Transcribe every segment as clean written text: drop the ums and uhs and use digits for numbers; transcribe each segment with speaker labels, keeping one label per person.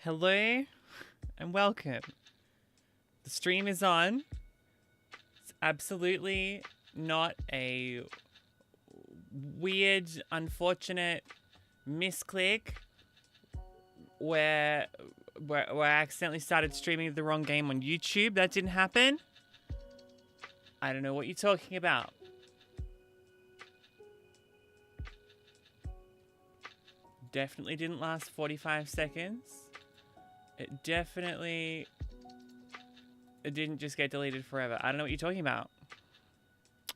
Speaker 1: Hello and welcome. The stream is on. It's absolutely not a weird, unfortunate misclick where I accidentally started streaming the wrong game on YouTube. That didn't happen. I don't know what you're talking about. Definitely didn't last 45 seconds. It didn't just get deleted forever. I don't know what you're talking about.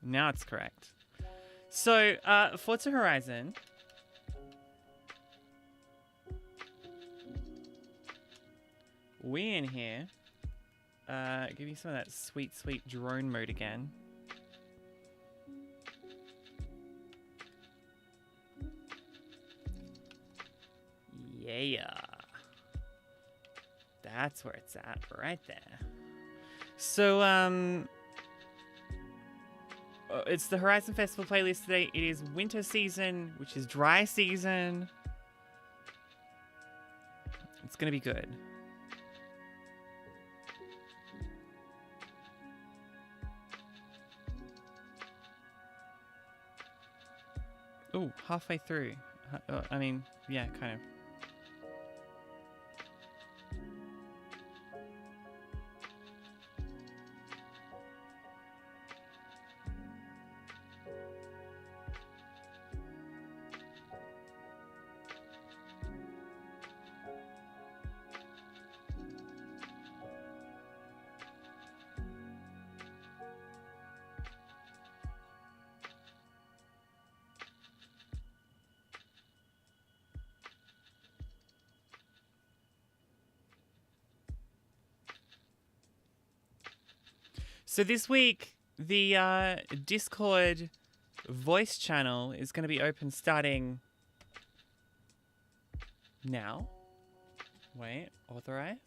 Speaker 1: Now it's correct. So, Forza Horizon. We in here. Give me some of that sweet, sweet drone mode again. Yeah. That's where it's at, right there. So, it's the Horizon Festival playlist today. It is winter season, which is dry season. It's gonna be good. Oh, halfway through. I mean, yeah, kind of. So this week, the Discord voice channel is going to be open starting now. Wait, authorize?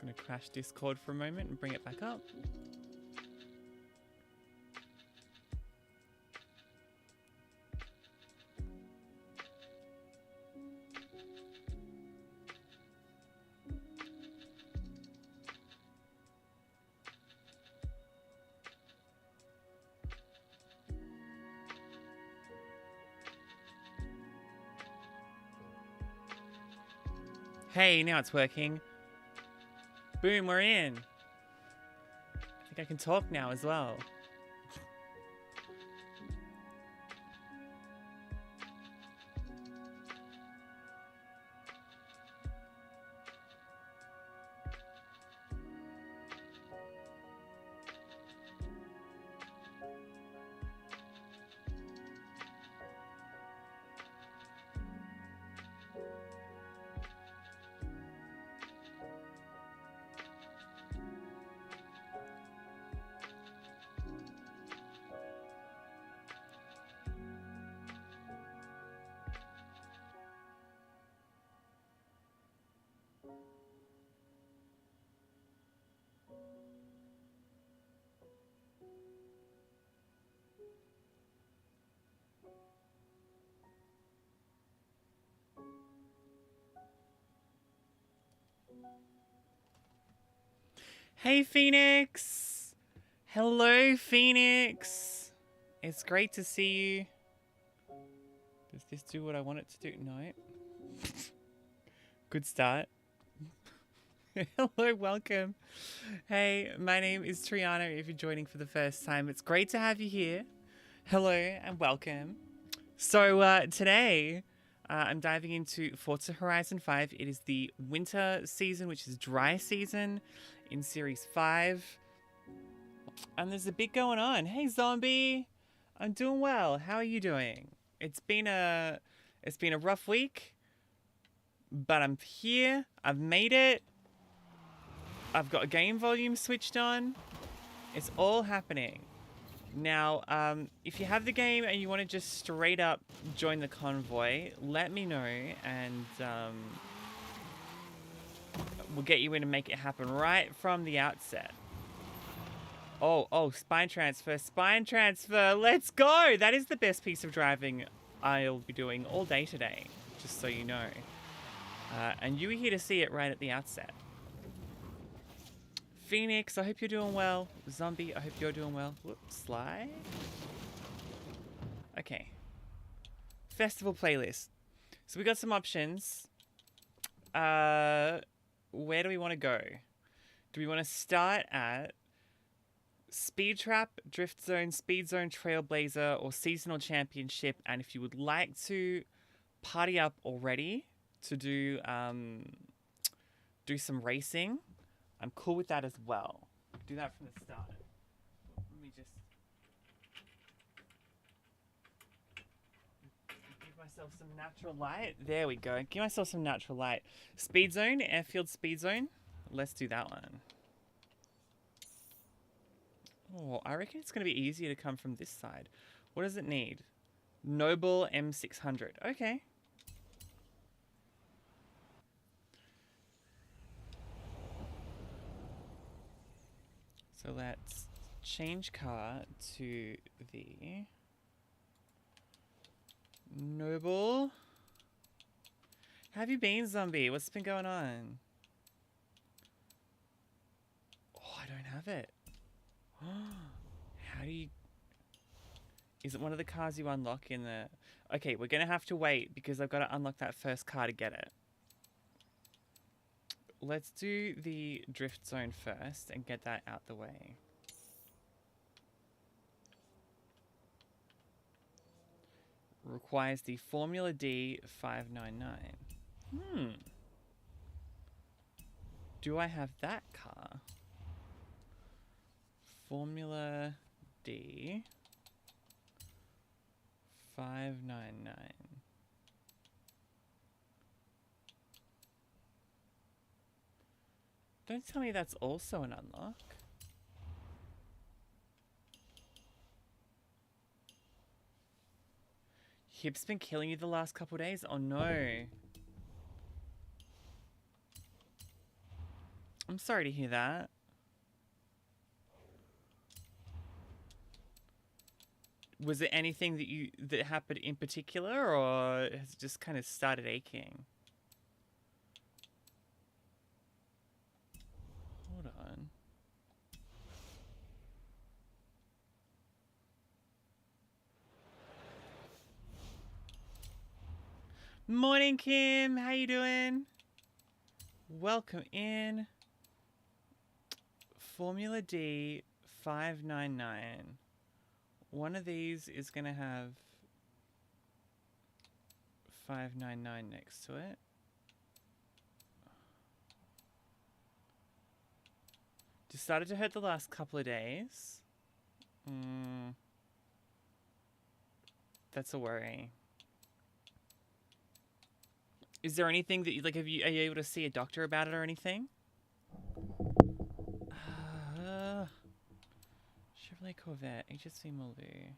Speaker 1: Gonna crash Discord for a moment and bring it back up. Hey, now it's working. Boom, we're in. I think I can talk now as well. Hey, Phoenix! Hello, Phoenix! It's great to see you. Does this do what I want it to do? No. Good start. Hello, welcome. Hey, my name is Triana. If you're joining for the first time, it's great to have you here. Hello and welcome. So today, I'm diving into Forza Horizon 5. It is the winter season, which is dry season in Series 5. And there's a bit going on. Hey, Zombie! I'm doing well. How are you doing? It's been a rough week, but I'm here. I've made it. I've got game volume switched on. It's all happening. Now, if you have the game and you want to just straight up join the convoy, let me know, and we'll get you in and make it happen right from the outset. Oh, spine transfer, let's go! That is the best piece of driving I'll be doing all day today, just so you know. And you were here to see it right at the outset. Phoenix, I hope you're doing well. Zombie, I hope you're doing well. Whoops, slide. Okay. Festival playlist. So we got some options. Where do we want to go? Do we want to start at Speed Trap, Drift Zone, Speed Zone, Trailblazer, or Seasonal Championship? And if you would like to party up already to do some racing, I'm cool with that as well. Do that from the start. Let me just give myself some natural light. There we go. Give myself some natural light. Speed Zone, Airfield Speed Zone. Let's do that one. Oh, I reckon it's going to be easier to come from this side. What does it need? Noble M600. Okay. So let's change car to the Noble. How have you been, Zombie? What's been going on? Oh, I don't have it. How do you... Is it one of the cars you unlock in the... Okay, we're going to have to wait because I've got to unlock that first car to get it. Let's do the drift zone first and get that out the way. Requires the Formula D 599. Do I have that car? Formula D 599. Don't tell me that's also an unlock. Hip's been killing you the last couple days? Oh no. I'm sorry to hear that. Was it anything that happened in particular, or has it just kind of started aching? Hold on. Morning, Kim. How you doing? Welcome in. Formula D 599. One of these is going to have 599 next to it. Just started to hurt the last couple of days. That's a worry. Is there anything that you like? Are you able to see a doctor about it or anything? Chevrolet Corvette, HSV Mulvey.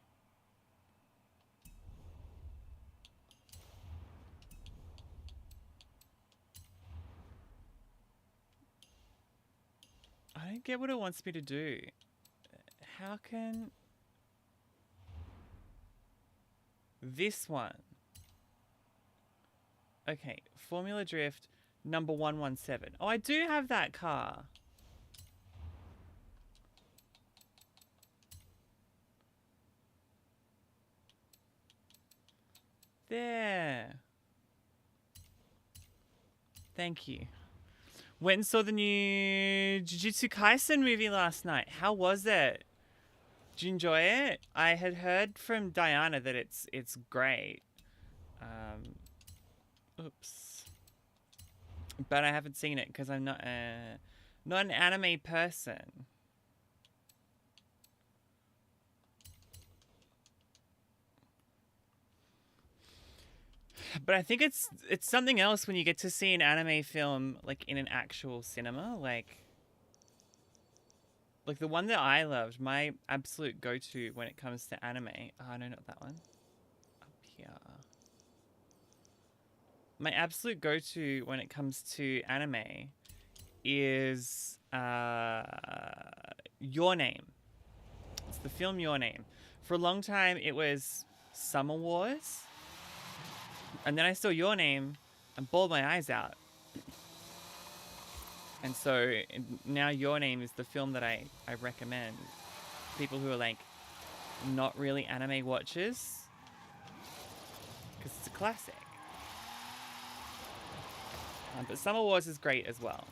Speaker 1: I don't get what it wants me to do. How can... This one. Okay, Formula Drift number 117. Oh, I do have that car. There. Thank you. Went and saw the new Jujutsu Kaisen movie last night. How was it? Did you enjoy it? I had heard from Diana that it's great. Oops. But I haven't seen it because I'm not an anime person. But I think it's something else when you get to see an anime film like in an actual cinema. Like, Like the one that I loved, my absolute go-to when it comes to anime. Oh, no, not that one. Up here. My absolute go-to when it comes to anime is Your Name. It's the film Your Name. For a long time, it was Summer Wars. And then I saw Your Name and bawled my eyes out. And so now Your Name is the film that I recommend. People who are like not really anime watchers. Because it's a classic. But Summer Wars is great as well.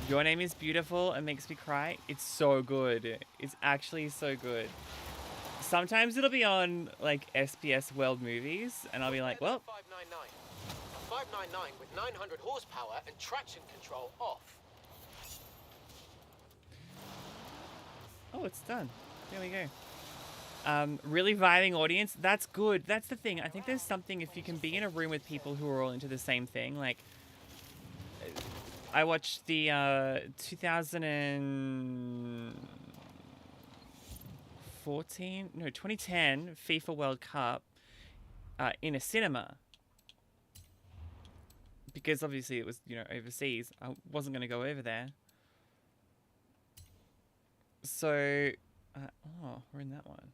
Speaker 1: Your Name is beautiful and makes me cry. It's so good. It's actually so good. Sometimes it'll be on like SBS World Movies and I'll be like, well,
Speaker 2: 599 with 900 horsepower and traction control off.
Speaker 1: Oh, it's done. There we go. Really vibing audience. That's good. That's the thing. I think there's something if you can be in a room with people who are all into the same thing. Like, I watched the 2010 FIFA World Cup in a cinema. Because obviously it was, you know, overseas. I wasn't going to go over there. So, oh, we're in that one.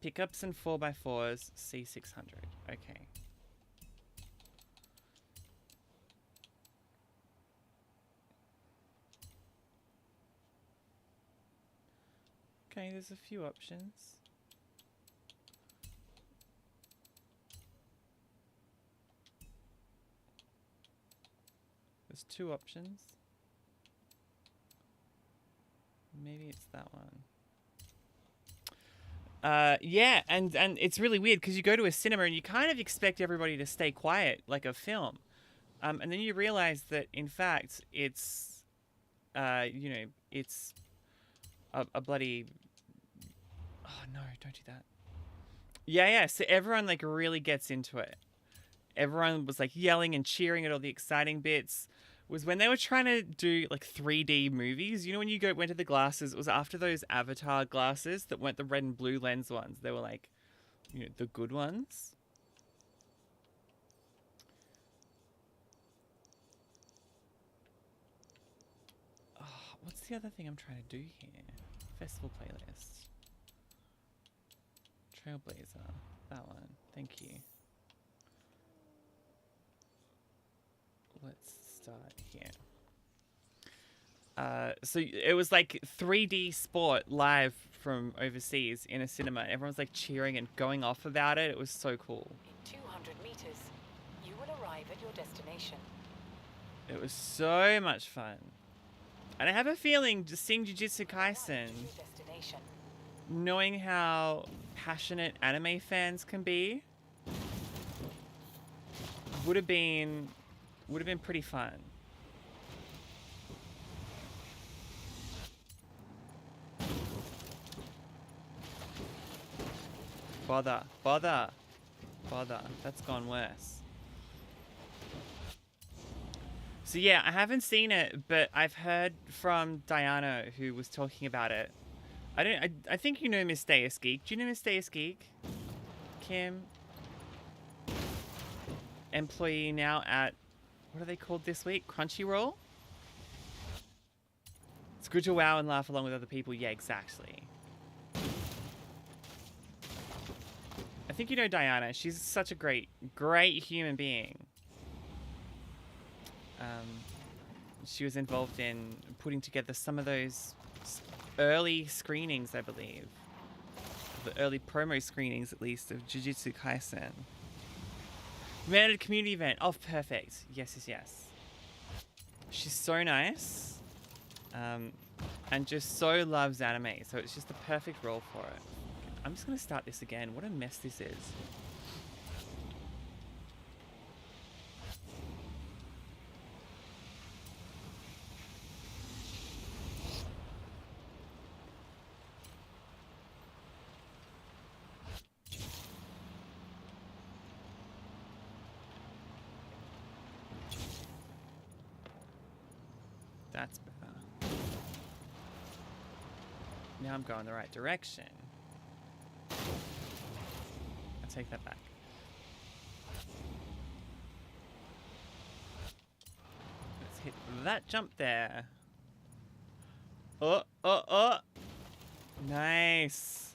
Speaker 1: Pickups and 4x4s, C600. Okay. Okay, there's a few options. There's 2 options. Maybe it's that one. Yeah, and it's really weird because you go to a cinema and you kind of expect everybody to stay quiet like a film. And then you realize that, in fact, it's, you know, it's a bloody... Oh, no, don't do that. Yeah, so everyone, like, really gets into it. Everyone was, like, yelling and cheering at all the exciting bits. Was when they were trying to do, like, 3D movies. You know when you went to the glasses, it was after those Avatar glasses that weren't the red and blue lens ones. They were, like, you know, the good ones. Oh, what's the other thing I'm trying to do here? Festival playlist. Trailblazer. That one. Thank you. Let's start here. So it was like 3D sport live from overseas in a cinema. Everyone's like cheering and going off about it. It was so cool.
Speaker 3: In 200 meters, you will arrive at your destination.
Speaker 1: It was so much fun. And I have a feeling just seeing Jujutsu Kaisen, knowing how passionate anime fans can be, would have been pretty fun. Bother. That's gone worse. So yeah, I haven't seen it, but I've heard from Diana, who was talking about it. I think you know Miss Deus Geek. Do you know Miss Deus Geek? Kim? Employee now at, what are they called this week? Crunchyroll? It's good to wow and laugh along with other people. Yeah, exactly. I think you know Diana. She's such a great human being. She was involved in putting together some of those early screenings, I believe. The early promo screenings, at least, of Jujutsu Kaisen. Ran at a community event. Oh, perfect. Yes. She's so nice. And just so loves anime. So it's just the perfect role for it. I'm just going to start this again. What a mess this is. That's better. Now I'm going the right direction. I take that back. Let's hit that jump there. Oh, oh, oh. Nice.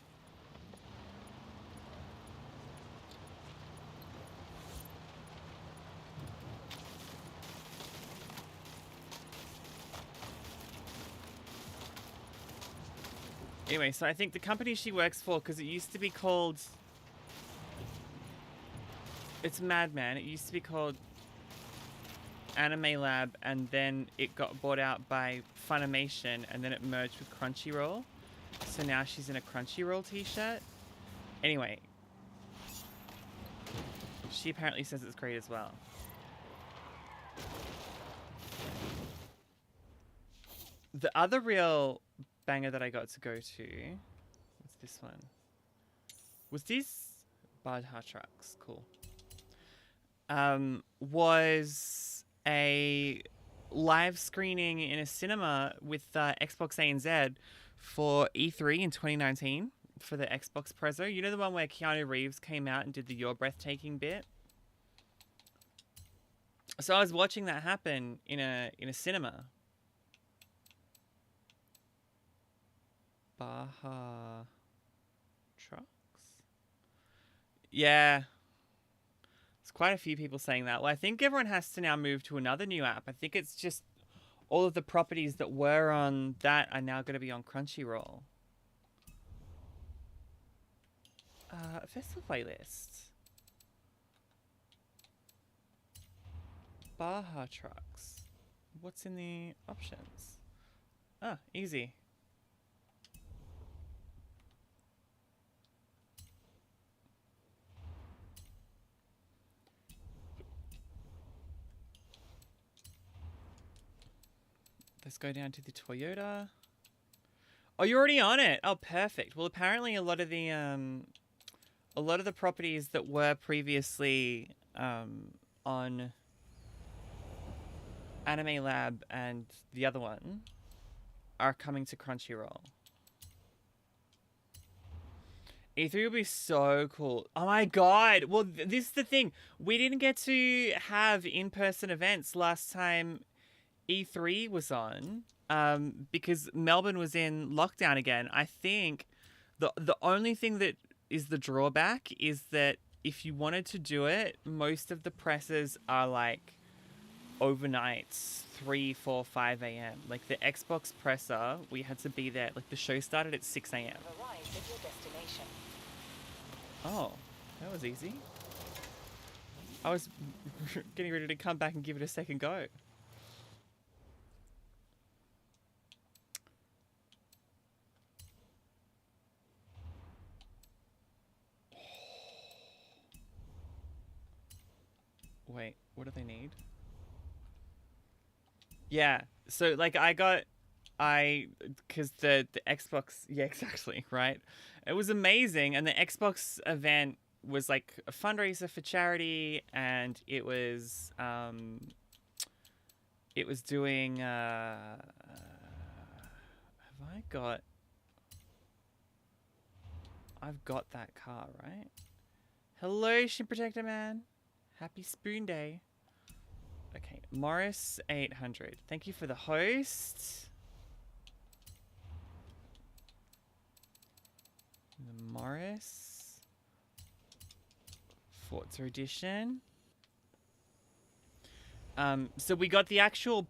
Speaker 1: Anyway, so I think the company she works for, because it used to be called... It's Madman. It used to be called Anime Lab, and then it got bought out by Funimation, and then it merged with Crunchyroll. So now she's in a Crunchyroll t-shirt. Anyway. She apparently says it's great as well. The other real banger that I got to go to... What's this one? Was this... Baja Trucks. Cool. Was a live screening in a cinema with Xbox ANZ for E3 in 2019 for the Xbox Prezzo. You know the one where Keanu Reeves came out and did the You're Breathtaking bit? So I was watching that happen in a cinema. Baja Trucks? Yeah. There's quite a few people saying that. Well, I think everyone has to now move to another new app. I think it's just all of the properties that were on that are now going to be on Crunchyroll. Festival playlist. Baja Trucks. What's in the options? Ah, easy. Let's go down to the Toyota. Oh, you're already on it. Oh, perfect. Well, apparently a lot of the properties that were previously on Anime Lab and the other one are coming to Crunchyroll. E3 will be so cool. Oh my god. Well, this is the thing. We didn't get to have in-person events last time E3 was on because Melbourne was in lockdown again. I think the only thing that is the drawback is that if you wanted to do it, most of the presses are like overnights, 3, 4, 5 a.m. Like the Xbox presser, we had to be there. Like the show started at 6 a.m.
Speaker 3: Arrived at your destination.
Speaker 1: Oh, that was easy. I was getting ready to come back and give it a second go. Wait, what do they need? Yeah, so like because the Xbox, yeah, exactly, right? It was amazing, and the Xbox event was like a fundraiser for charity, and it was doing have I've got that car, right? Hello, Shin Protector Man. Happy Spoon Day. Okay, Morris 800. Thank you for the host. The Morris Forza Edition. So we got the actual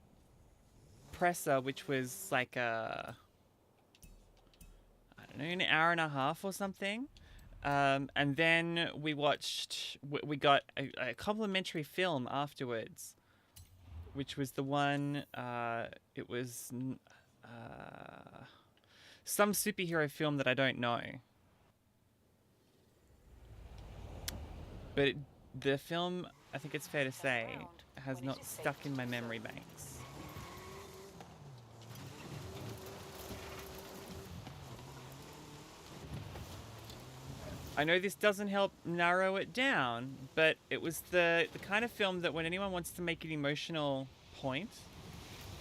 Speaker 1: presser, which was like a, I don't know, an hour and a half or something. And then we got a complimentary film afterwards, which was the one, it was some superhero film that I don't know. But the film, I think it's fair to say, has not stuck in my memory banks. I know this doesn't help narrow it down, but it was the kind of film that when anyone wants to make an emotional point,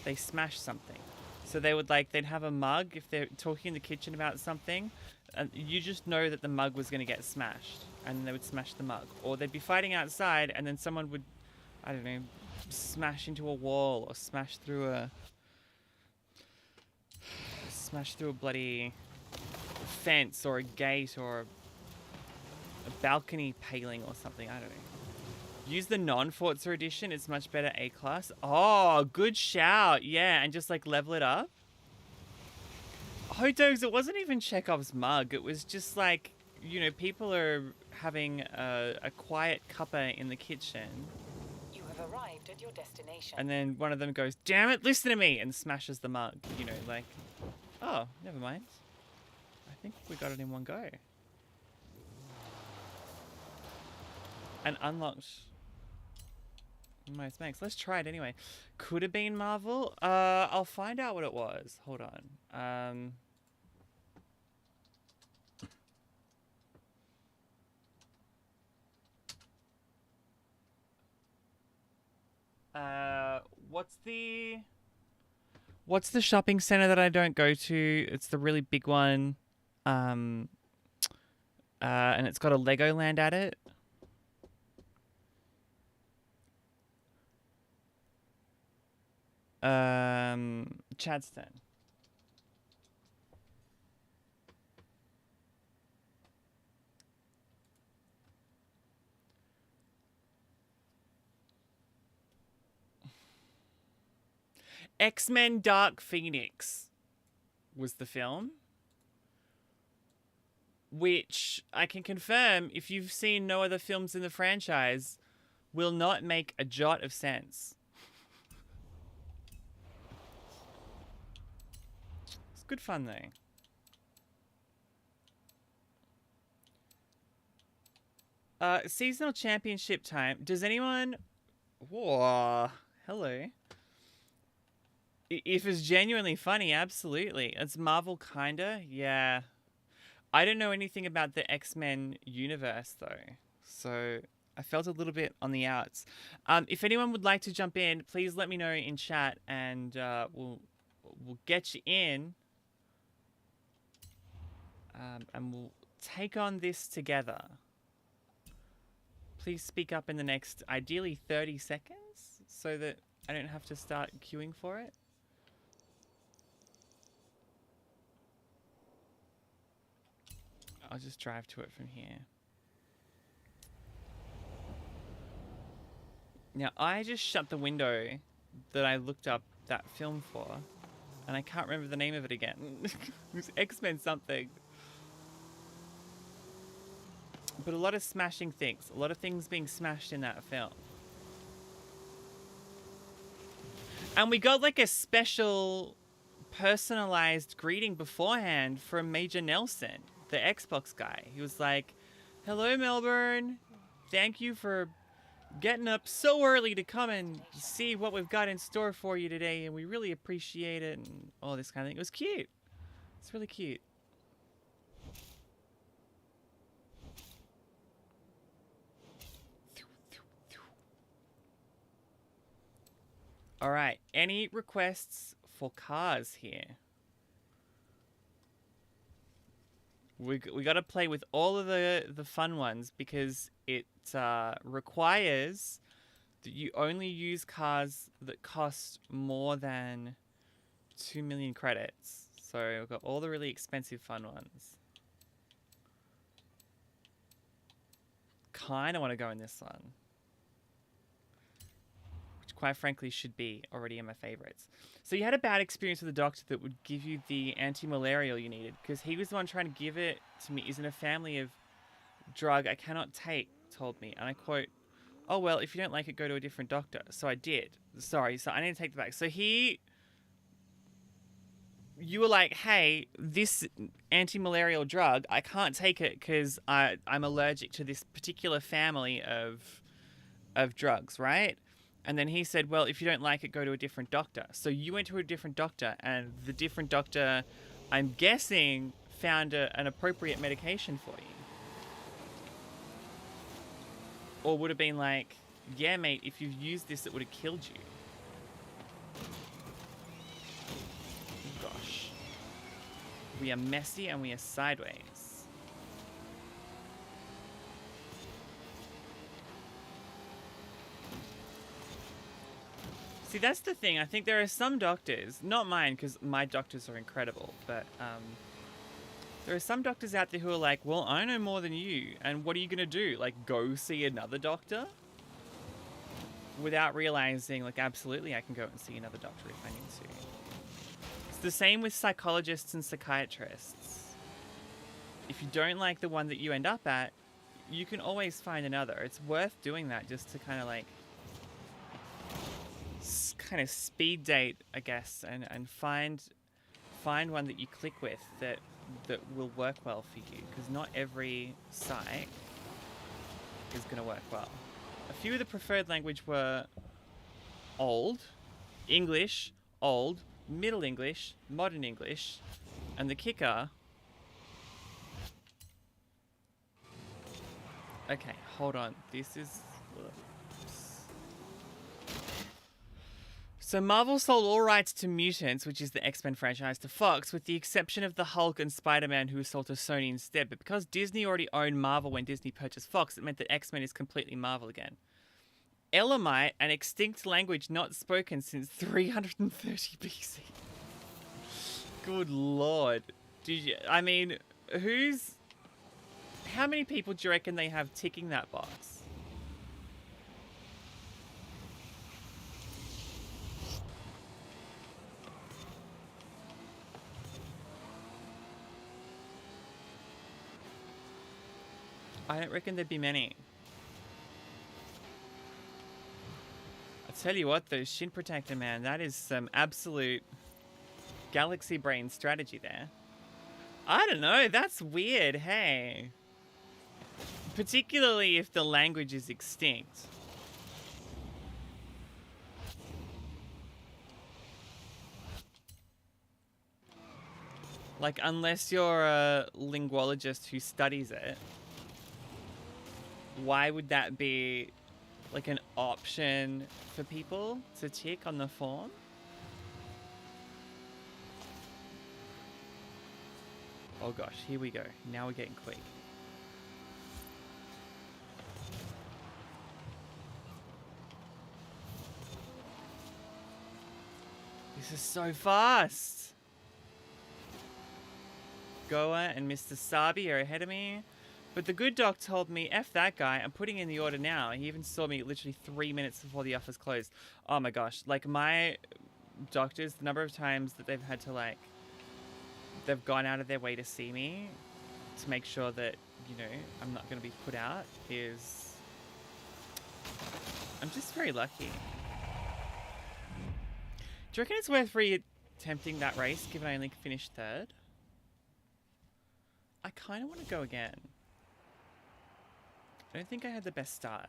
Speaker 1: they smash something. So they would like, they'd have a mug if they're talking in the kitchen about something, and you just know that the mug was going to get smashed, and then they would smash the mug. Or they'd be fighting outside, and then someone would, I don't know, smash into a wall or smash through a bloody fence or a gate or a balcony paling or something. I don't know. Use the non-Forza edition. It's much better A-class. Oh, good shout. Yeah, and just like level it up. Oh, dogs, it wasn't even Chekhov's mug. It was just like, you know, people are having a quiet cuppa in the kitchen.
Speaker 3: You have arrived at your destination.
Speaker 1: And then one of them goes, damn it, listen to me, and smashes the mug. You know, like, oh, never mind. I think we got it in one go. And unlocked most makes. Let's try it anyway. Could have been Marvel. I'll find out what it was. Hold on. What's the shopping center that I don't go to? It's the really big one. And it's got a Legoland at it. Chadston. X-Men Dark Phoenix was the film, which I can confirm, if you've seen no other films in the franchise, will not make a jot of sense. It's good fun though. Seasonal championship time. Does anyone... Whoa. Hello. If it's genuinely funny, absolutely. It's Marvel kinda, yeah. I don't know anything about the X-Men universe though, so I felt a little bit on the outs. If anyone would like to jump in, please let me know in chat, and we'll get you in, and we'll take on this together. Please speak up in the next, ideally 30 seconds, so that I don't have to start queuing for it. I'll just drive to it from here. Now, I just shut the window that I looked up that film for, and I can't remember the name of it again. It was X-Men something. But a lot of smashing things. A lot of things being smashed in that film. And we got like a special personalized greeting beforehand from Major Nelson, the Xbox guy. He was like, hello, Melbourne. Thank you for getting up so early to come and see what we've got in store for you today. And we really appreciate it. And all this kind of thing. It was cute. It's really cute. All right. Any requests for cars here? We got to play with all of the fun ones, because it requires that you only use cars that cost more than 2 million credits. So we've got all the really expensive fun ones. Kind of want to go in this one, which quite frankly should be already in my favorites. So you had a bad experience with a doctor that would give you the anti-malarial you needed, because he was the one trying to give it to me. Is in a family of drug I cannot take, told me. And I quote, oh, well, if you don't like it, go to a different doctor. So I did. Sorry, so I need to take it back. So you were like, hey, this anti-malarial drug, I can't take it because I'm allergic to this particular family of drugs, right? And then he said, well, if you don't like it, go to a different doctor. So you went to a different doctor, and the different doctor, I'm guessing, found an appropriate medication for you. Or would have been like, yeah, mate, if you've used this, it would have killed you. We are messy and we are sideways. See, that's the thing. I think there are some doctors, not mine, because my doctors are incredible, but there are some doctors out there who are like, well, I know more than you, and what are you going to do? Like, go see another doctor? Without realizing, like, absolutely, I can go and see another doctor if I need to. It's the same with psychologists and psychiatrists. If you don't like the one that you end up at, you can always find another. It's worth doing that just to kind of like speed date, I guess, and find one that you click with that will work well for you, because not every psych is going to work well. A few of the preferred language were old, English, old, Middle English, modern English, and the kicker... Okay, hold on. This is... So Marvel sold all rights to Mutants, which is the X-Men franchise, to Fox, with the exception of the Hulk and Spider-Man, who was sold to Sony instead. But because Disney already owned Marvel when Disney purchased Fox, it meant that X-Men is completely Marvel again. Elamite, an extinct language not spoken since 330 BC. Good lord. I mean, how many people do you reckon they have ticking that box? I don't reckon there'd be many. I tell you what, though, Shin Protector, man, that is some absolute galaxy brain strategy there. I don't know, that's weird, hey. Particularly if the language is extinct. Like, unless you're a linguologist who studies it, why would that be like an option for people to tick on the form? Oh gosh, here we go. Now we're getting quick. This is so fast. Goa and Mr. Sabi are ahead of me. But the good doc told me, F that guy, I'm putting in the order now. He even saw me literally 3 minutes before the office closed. Oh my gosh. Like, my doctors, the number of times that they've had to, like, they've gone out of their way to see me to make sure that, you know, I'm not going to be put out is... I'm just very lucky. Do you reckon it's worth re-attempting that race, given I only finished third? I kind of want to go again. I don't think I had the best start.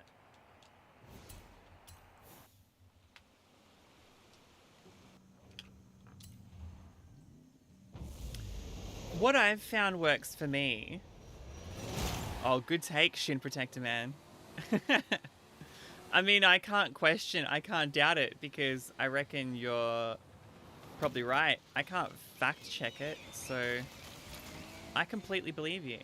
Speaker 1: What I've found works for me... Oh, good take, Shin Protector man. I mean, I can't doubt it, because I reckon you're probably right. I can't fact check it, so I completely believe you.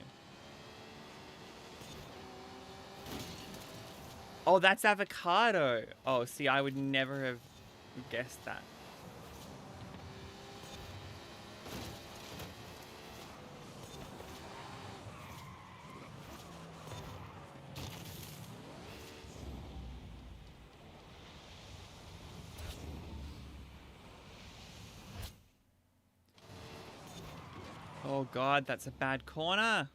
Speaker 1: Oh, that's avocado. Oh, see, I would never have guessed that. Oh God, that's a bad corner.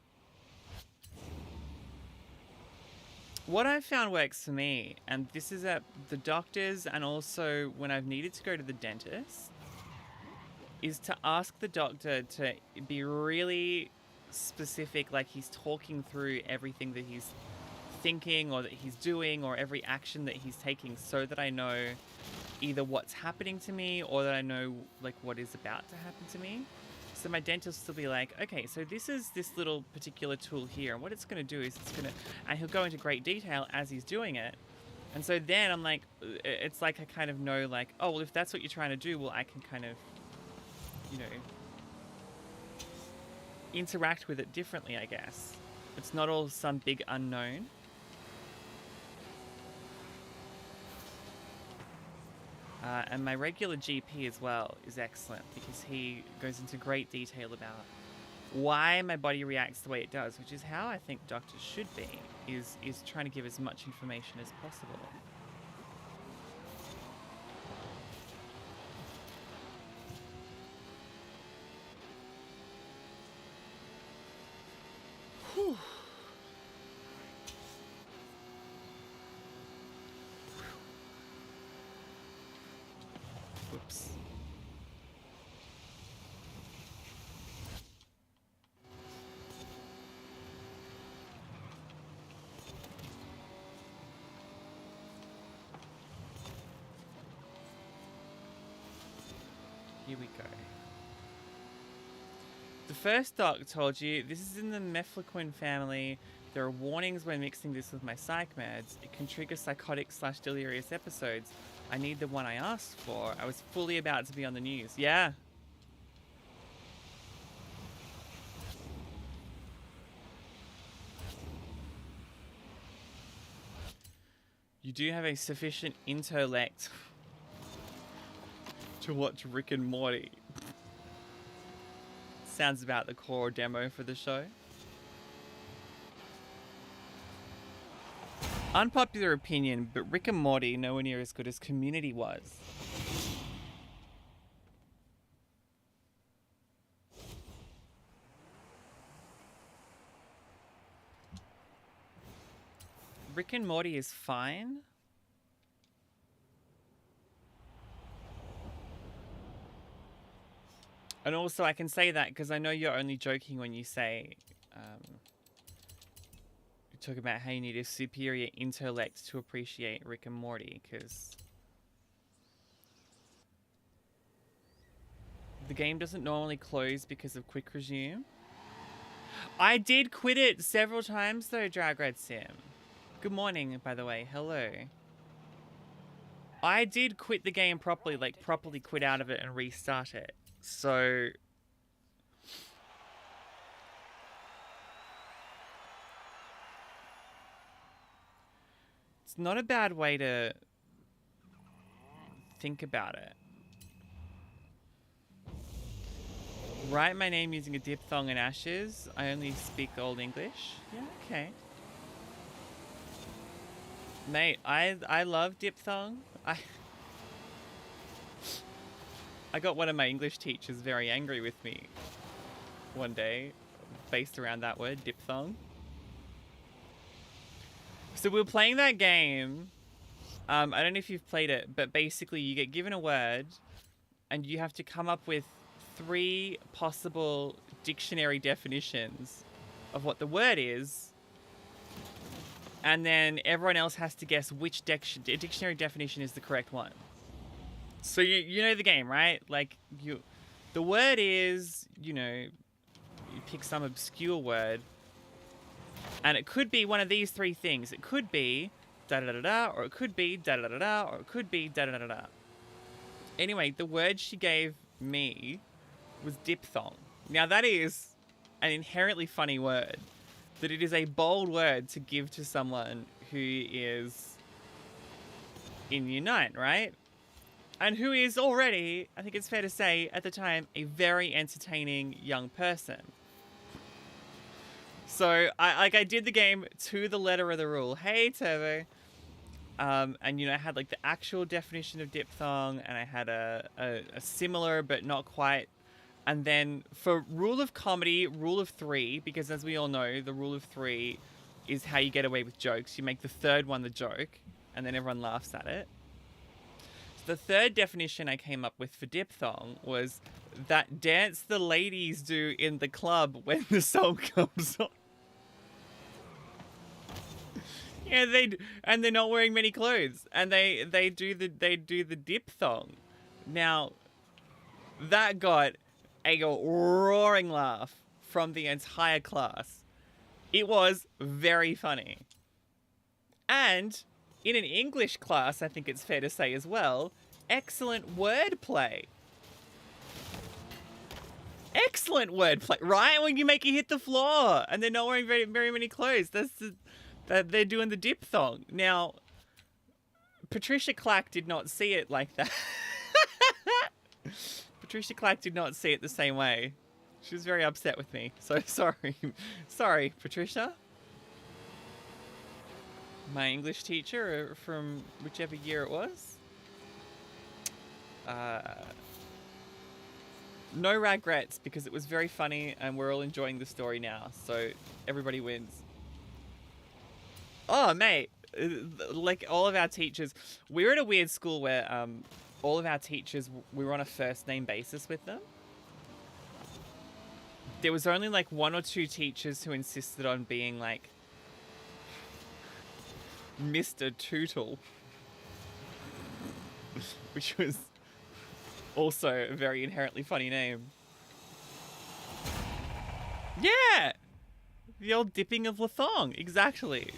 Speaker 1: What I've found works for me, and this is at the doctors and also when I've needed to go to the dentist, is to ask the doctor to be really specific, like he's talking through everything that he's thinking or that he's doing or every action that he's taking, so that I know either what's happening to me or that I know like what is about to happen to me. So my dentist will be like, okay, so this is this little particular tool here, and what it's going to do is it's going to, and he'll go into great detail as he's doing it. And so then I'm like, it's like I kind of know, like, oh, well, if that's what you're trying to do, well, I can kind of, you know, interact with it differently, I guess. It's not all some big unknown. And my regular GP as well is excellent because he goes into great detail about why my body reacts the way it does, which is how I think doctors should be, is trying to give as much information as possible. Whew. Whoops. Here we go. The first doc told you this is in the mefloquine family. There are warnings when mixing this with my psych meds. It can trigger psychotic/delirious episodes. I need the one I asked for. I was fully about to be on the news. Yeah. You do have a sufficient intellect to watch Rick and Morty. Sounds about the core demo for the show. Unpopular opinion, but Rick and Morty nowhere near as good as Community was. Rick and Morty is fine. And also I can say that because I know you're only joking when you say, you talk about how you need a superior intellect to appreciate Rick and Morty, because the game doesn't normally close because of quick resume. I did quit it several times though, Drag Red Sim. Good morning, by the way. Hello. I did quit the game properly, like properly quit out of it and restart it. So it's not a bad way to think about it. Write my name using a diphthong and ashes. I only speak Old English. Yeah, okay. Mate, I love diphthong. I got one of my English teachers very angry with me one day, based around that word, diphthong. So we were playing that game. I don't know if you've played it, but basically you get given a word and you have to come up with 3 possible dictionary definitions of what the word is. And then everyone else has to guess which dictionary definition is the correct one. So you know the game, right? Like the word is, you pick some obscure word, and it could be one of these 3 things. It could be da da da da, or it could be da da da da, or it could be da da da da. Anyway, the word she gave me was diphthong. Now that is an inherently funny word, that it is a bold word to give to someone who is in Year 9, right? And who is already, I think it's fair to say, at the time, a very entertaining young person. So I did the game to the letter of the rule. Hey, Turbo. And I had like the actual definition of diphthong, and I had a similar but not quite. And then for rule of comedy, rule of 3, because as we all know, the rule of 3 is how you get away with jokes. You make the third one the joke, and then everyone laughs at it. The third definition I came up with for diphthong was that dance the ladies do in the club when the song comes on. Yeah, and they're not wearing many clothes, and they do the diphthong. Now, that got a roaring laugh from the entire class. It was very funny. And in an English class, I think it's fair to say as well, excellent wordplay. excellent wordplay, right? When you make it hit the floor and they're not wearing very, very many clothes. That they're doing the diphthong. Now, Patricia Clack did not see it like that. Patricia Clack did not see it the same way. She was very upset with me. So sorry. Sorry, Patricia. My English teacher from whichever year it was. No regrets, because it was very funny and we're all enjoying the story now. So everybody wins. Oh, mate. Like all of our teachers, we were at a weird school where all of our teachers, we were on a first name basis with them. There was only like 1 or 2 teachers who insisted on being like Mr. Tootle, which was also a very inherently funny name. Yeah! The old dipping of Lathong, exactly.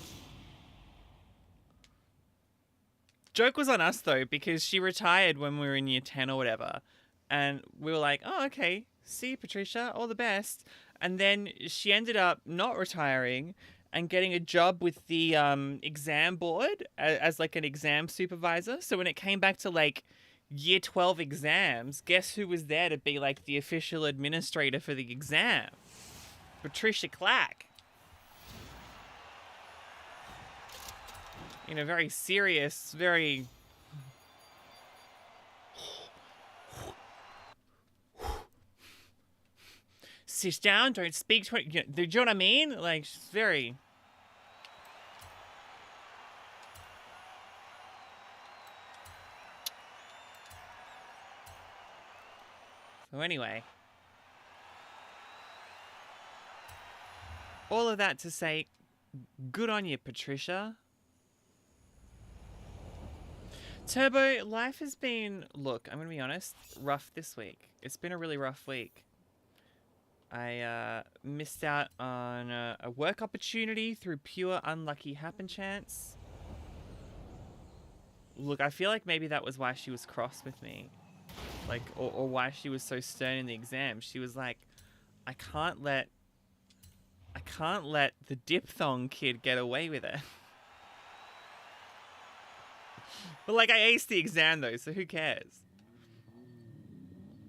Speaker 1: Joke was on us though, because she retired when we were in year 10 or whatever. And we were like, oh, okay, see you, Patricia, all the best. And then she ended up not retiring and getting a job with the exam board as like an exam supervisor. So when it came back to like year 12 exams, guess who was there to be like the official administrator for the exam? Patricia Clack. In a very serious, very... Sit down, don't speak to it. Do you know what I mean? Like, she's very... So anyway. All of that to say, good on you, Patricia. Turbo, life has been, look, I'm going to be honest, rough this week. It's been a really rough week. I missed out on a work opportunity through pure unlucky happen chance. Look, I feel like maybe that was why she was cross with me. Like, or why she was so stern in the exam. She was like, I can't let the diphthong kid get away with it. But like, I aced the exam though, so who cares?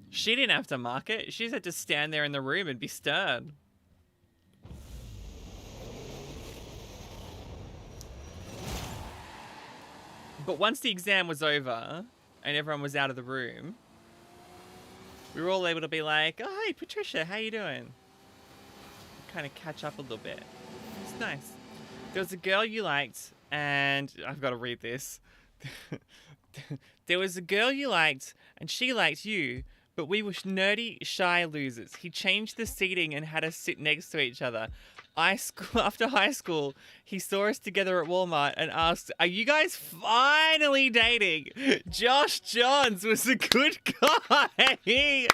Speaker 1: She didn't have to mark it. She just had to stand there in the room and be stern. But once the exam was over and everyone was out of the room, we were all able to be like, oh, hey, Patricia, how you doing? Kind of catch up a little bit. It's nice. There was a girl you liked, and I've got to read this. There was a girl you liked, and she liked you, but we were nerdy, shy losers. He changed the seating and had us sit next to each other. After high school, he saw us together at Walmart and asked, are you guys finally dating? Josh Johns was a good guy.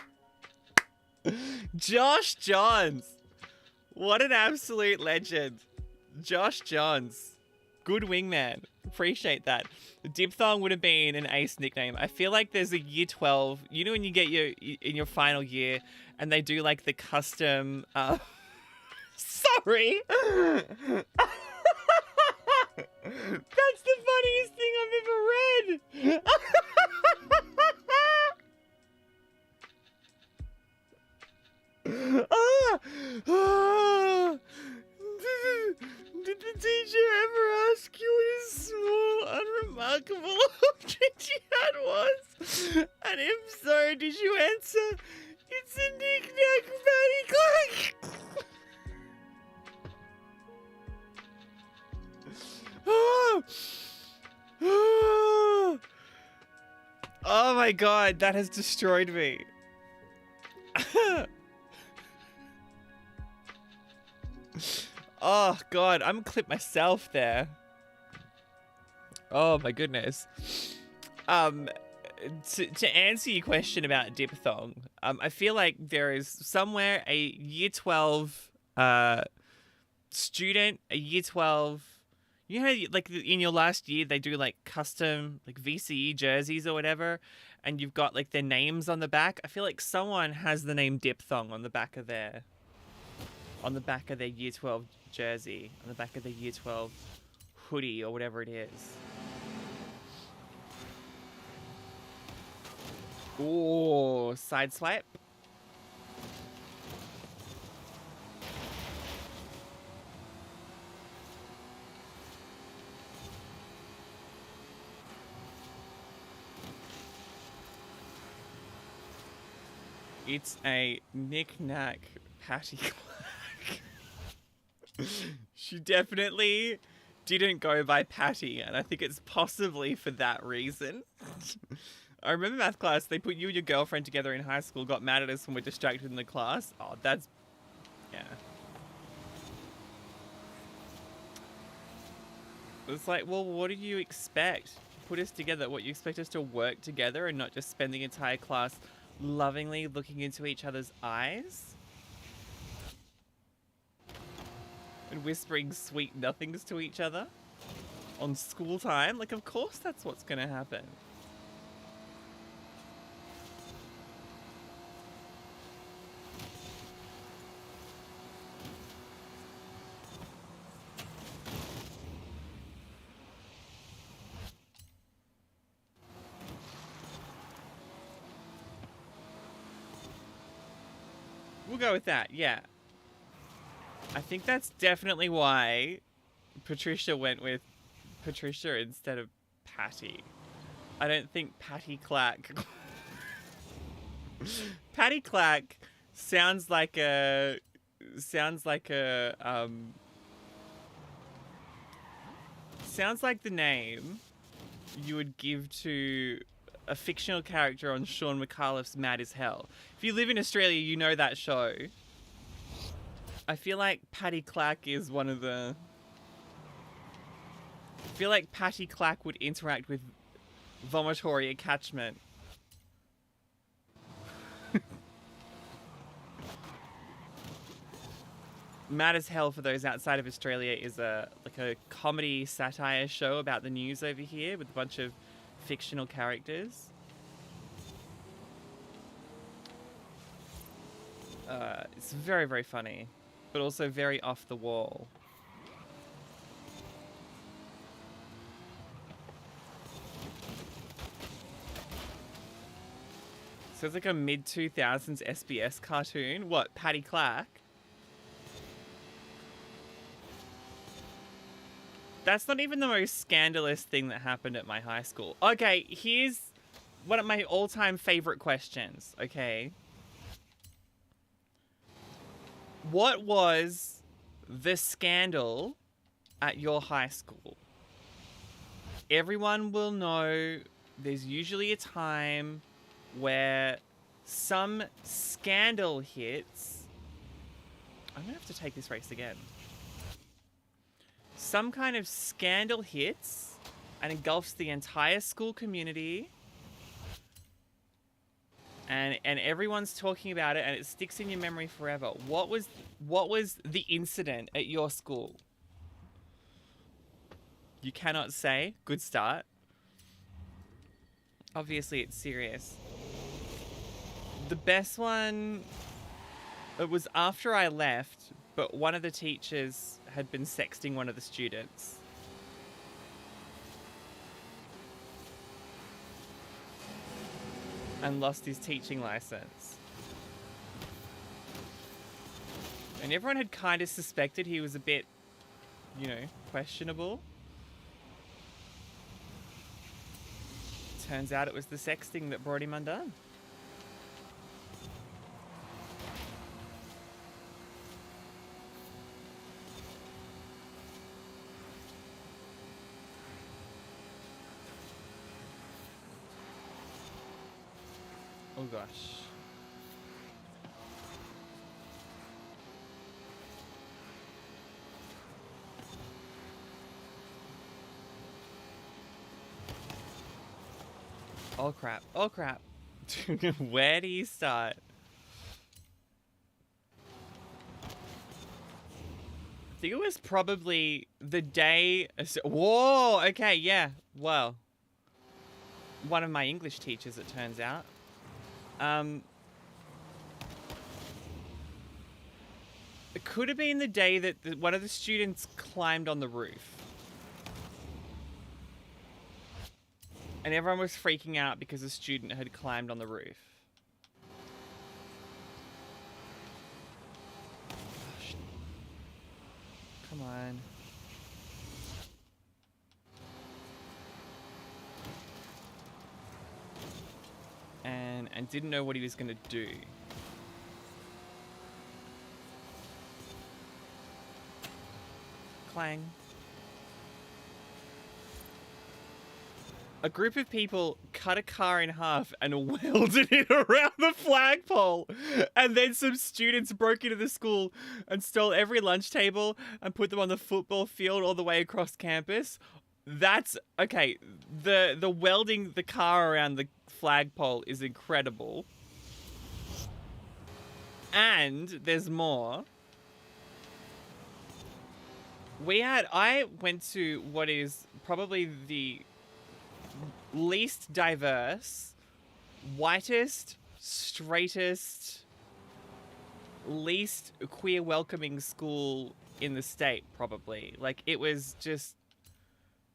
Speaker 1: Josh Johns. What an absolute legend. Josh Johns. Good wingman. Appreciate that. Diphthong would have been an ace nickname. I feel like there's a year 12. You know when you get in your final year and they do like the custom... Sorry. That's the funniest thing I've ever read. Did the teacher ever ask you what a small, unremarkable object you had was? And if so, did you answer, it's a knick-knack, patty-clack? Oh my god, that has destroyed me. Oh god, I'm gonna clip myself there. Oh my goodness. To answer your question about diphthong, I feel like there is somewhere a year 12 student, a year 12, you know, like in your last year they do like custom like VCE jerseys or whatever, and you've got like their names on the back. I feel like someone has the name Diphthong on the back of their year 12 jersey, on the back of their year 12 hoodie or whatever it is. Oh, side swipe. It's a knick-knack patty clack. She definitely didn't go by Patty, and I think it's possibly for that reason. I remember math class, they put you and your girlfriend together in high school, got mad at us when we're distracted in the class. Oh, that's... yeah. It's like, well, what do you expect? Put us together. What, you expect us to work together and not just spend the entire class lovingly looking into each other's eyes? And whispering sweet nothings to each other? On school time? Like, of course that's what's gonna happen. We'll go with that, yeah. I think that's definitely why Patricia went with Patricia instead of Patty. I don't think Patty Clack... Patty Clack sounds like a... Sounds like the name you would give to a fictional character on Sean McAuliffe's Mad as Hell. If you live in Australia, you know that show. I feel like Patty Clack is one of the... I feel like Patty Clack would interact with vomitory attachment. Mad as Hell, for those outside of Australia, is a comedy satire show about the news over here with a bunch of fictional characters. It's very, very funny, but also very off the wall. So it's like a mid-2000s SBS cartoon. What, Patty Clack? That's not even the most scandalous thing that happened at my high school. Okay, here's one of my all-time favorite questions, okay? What was the scandal at your high school? Everyone will know there's usually a time where some scandal hits. I'm gonna have to take this race again. Some kind of scandal hits and engulfs the entire school community, and everyone's talking about it, and it sticks in your memory forever. What was the incident at your school? You cannot say. Good start. Obviously, it's serious. The best one, it was after I left, but one of the teachers had been sexting one of the students. And lost his teaching license. And everyone had kind of suspected he was a bit, you know, questionable. Turns out it was the sexting that brought him undone. Oh gosh. Oh crap. Oh crap. Where do you start? I think it was probably the day... Whoa! Okay, yeah. Well. one of my English teachers, it turns out. It could have been the day that one of the students climbed on the roof. And everyone was freaking out because a student had climbed on the roof. Come on. And didn't know what he was going to do. Clang. A group of people cut a car in half and welded it around the flagpole. And then some students broke into the school and stole every lunch table and put them on the football field all the way across campus. That's okay. The welding the car around the flagpole is incredible. And there's more. I went to what is probably the least diverse, whitest, straightest, least queer welcoming school in the state, probably. Like, it was just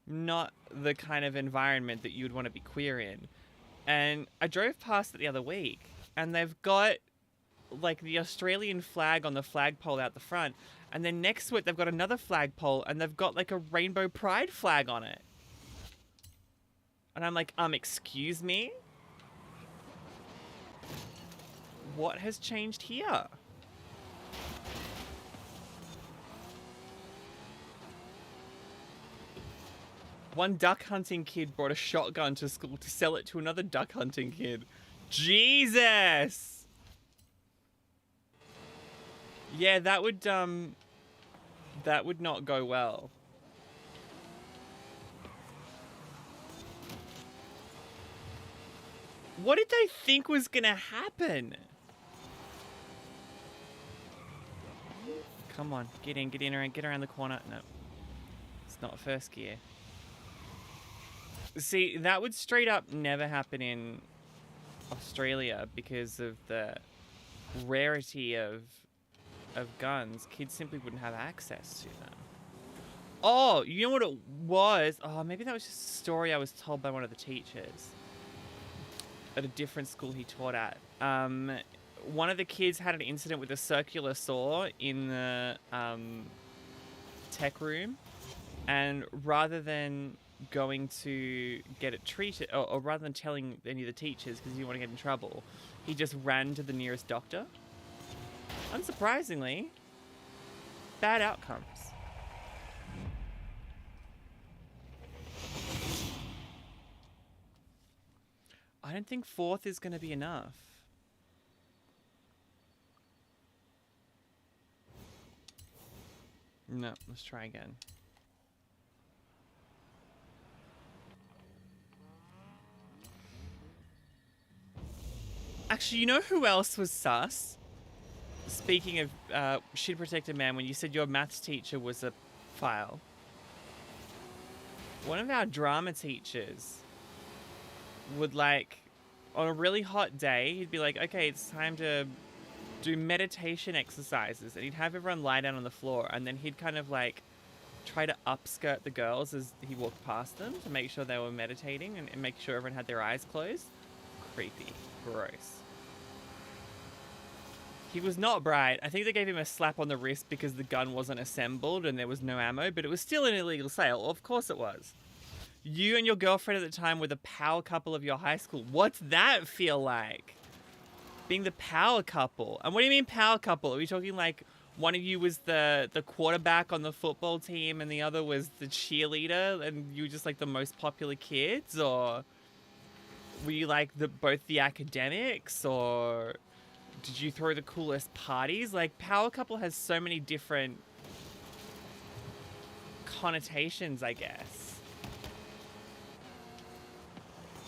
Speaker 1: not the kind of environment that you'd want to be queer in. And I drove past it the other week, and they've got like the Australian flag on the flagpole out the front, and then next to it they've got another flagpole and they've got like a rainbow pride flag on it. And I'm like, excuse me? What has changed here? One duck hunting kid brought a shotgun to school to sell it to another duck hunting kid. Jesus! Yeah, that would not go well. What did they think was gonna happen? Come on, get in, get around the corner. No, it's not first gear. See, that would straight up never happen in Australia because of the rarity of guns. Kids simply wouldn't have access to them. Oh, you know what it was? Oh, maybe that was just a story I was told by one of the teachers at a different school he taught at. One of the kids had an incident with a circular saw in the tech room, and rather than going to get it treated, or rather than telling any of the teachers because he didn't want to get in trouble, he just ran to the nearest doctor. Unsurprisingly, bad outcomes. I don't think 4th is going to be enough. No, let's try again. Actually, you know who else was sus? Speaking of shit protected man, when you said your maths teacher was a file. One of our drama teachers would, like, on a really hot day, he'd be like, okay, it's time to do meditation exercises. And he'd have everyone lie down on the floor, and then he'd kind of like try to upskirt the girls as he walked past them to make sure they were meditating and make sure everyone had their eyes closed. Creepy. Gross. He was not bright. I think they gave him a slap on the wrist because the gun wasn't assembled and there was no ammo, but it was still an illegal sale. Of course it was. You and your girlfriend at the time were the power couple of your high school. What's that feel like? Being the power couple. And what do you mean power couple? Are we talking like one of you was the quarterback on the football team and the other was the cheerleader and you were just like the most popular kids? Or were you like both the academics, or did you throw the coolest parties? Like, power couple has so many different connotations, I guess.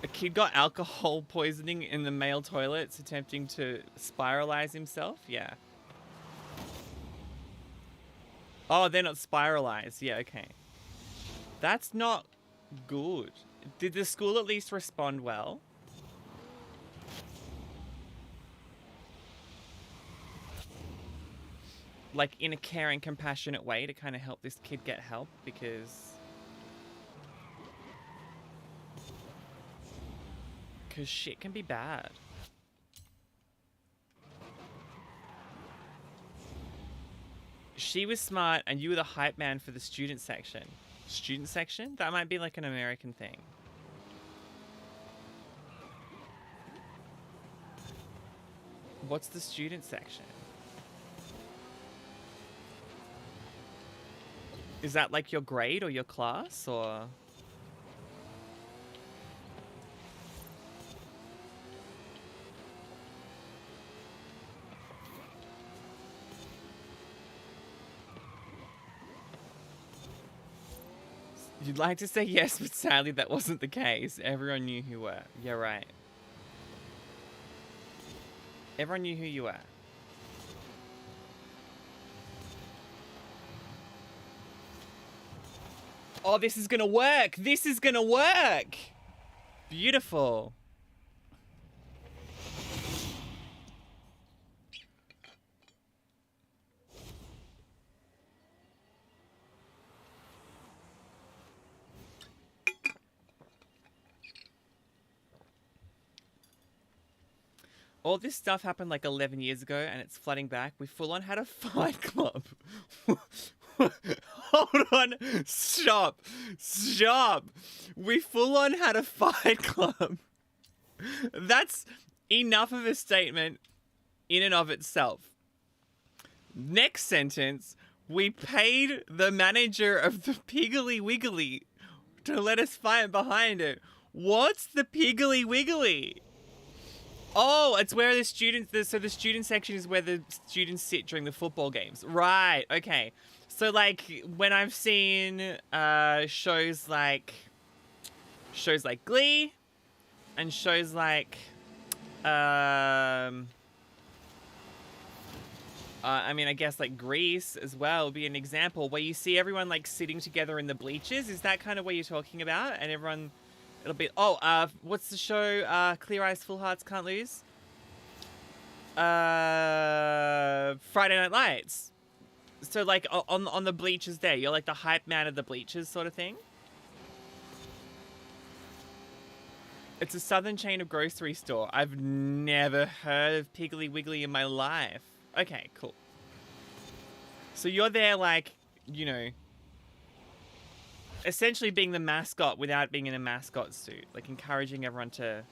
Speaker 1: A kid got alcohol poisoning in the male toilets attempting to spiralize himself? Yeah. Oh, they're not spiralized. Yeah, okay. That's not good. Did the school at least respond well? Like in a caring, compassionate way to kind of help this kid get help, because shit can be bad. She was smart and you were the hype man for the student section. Student section? That might be like an American thing. What's the student section? Is that like your grade or your class, or? You'd like to say yes, but sadly that wasn't the case. Everyone knew who you were. Yeah, right. Everyone knew who you were. Oh, this is gonna work! This is gonna work! Beautiful. All this stuff happened like 11 years ago and it's flooding back. We full on had a fight club. Hold on. Stop. Stop. We full on had a fight club. That's enough of a statement in and of itself. Next sentence. We paid the manager of the Piggly Wiggly to let us fight behind it. What's the Piggly Wiggly? Oh, it's where the students... So the student section is where the students sit during the football games. Right, okay. So, like, when I've seen shows like Glee and shows like... I mean, I guess, like, Grease as well would be an example where you see everyone, like, sitting together in the bleachers. Is that kind of what you're talking about? And everyone... It'll be... Oh, what's the show? Clear Eyes, Full Hearts, Can't Lose? Friday Night Lights. So, like, on the bleachers there, you're like the hype man of the bleachers sort of thing? It's a southern chain of grocery store. I've never heard of Piggly Wiggly in my life. Okay, cool. So you're there, like, you know... essentially being the mascot without being in a mascot suit. Like, encouraging everyone to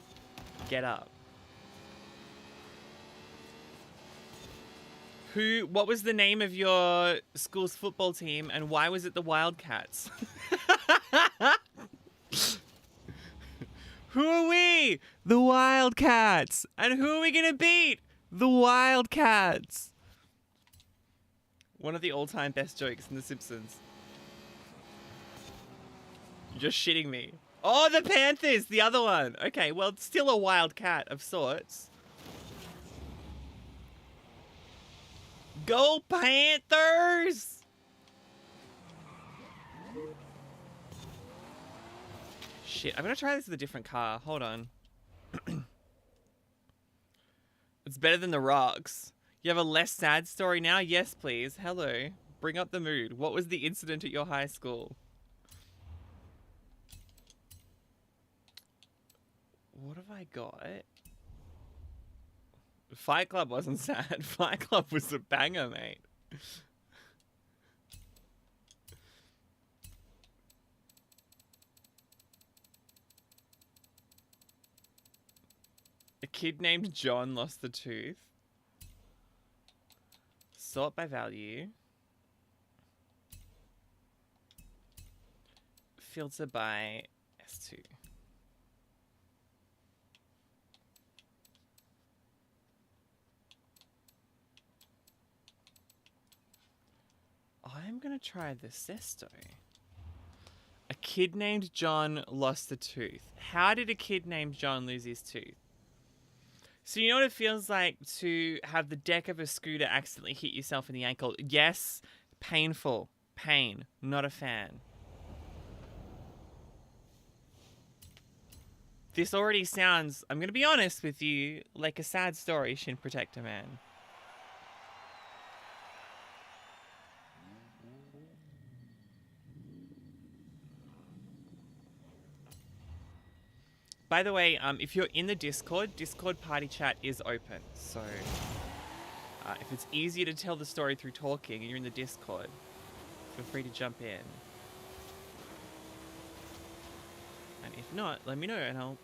Speaker 1: get up. What was the name of your school's football team and why was it the Wildcats? Who are we? The Wildcats. And who are we going to beat? The Wildcats. One of the all-time best jokes in The Simpsons. You're just shitting me. Oh, the Panthers, the other one. Okay, well, it's still a wildcat of sorts. Go Panthers! Shit, I'm gonna try this with a different car. Hold on. It's better than the Rocks. You have a less sad story now? Yes, please. Hello. Bring up the mood. What was the incident at your high school? What have I got? Fight Club wasn't sad. Fight Club was a banger, mate. A kid named John lost the tooth. Sort by value. Filter by S2. I'm gonna try the Sesto. A kid named John lost a tooth. How did a kid named John lose his tooth? So you know what it feels like to have the deck of a scooter accidentally hit yourself in the ankle? Yes, painful. Pain. Not a fan. This already sounds, I'm going to be honest with you, like a sad story, Shin Protector Man. By the way, if you're in the Discord party chat is open. So if it's easier to tell the story through talking and you're in the Discord, feel free to jump in. And if not, let me know and I'll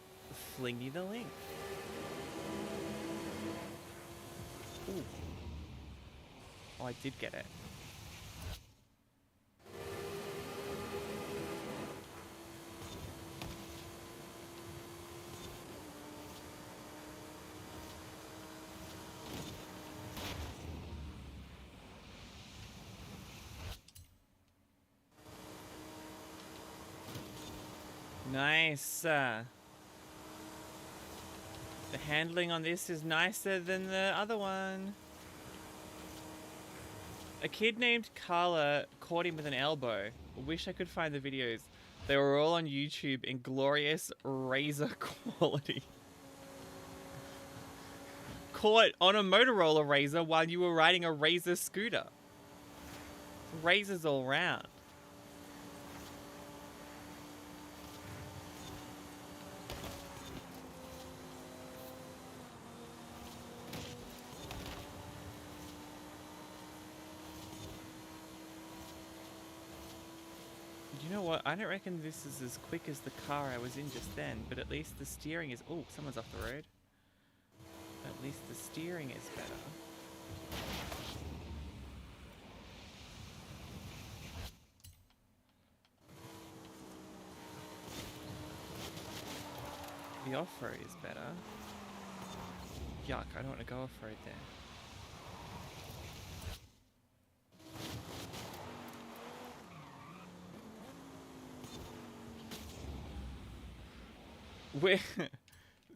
Speaker 1: fling you the link. Ooh. Oh, I did get it. Nice. The handling on this is nicer than the other one. A kid named Carla caught him with an elbow. I wish I could find the videos. They were all on YouTube in glorious razor quality. Caught on a Motorola razor while you were riding a razor scooter. Razors all round. You know what? I don't reckon this is as quick as the car I was in just then, but at least the steering is... Oh, someone's off the road. At least the steering is better. The off-road is better. Yuck, I don't want to go off-road there.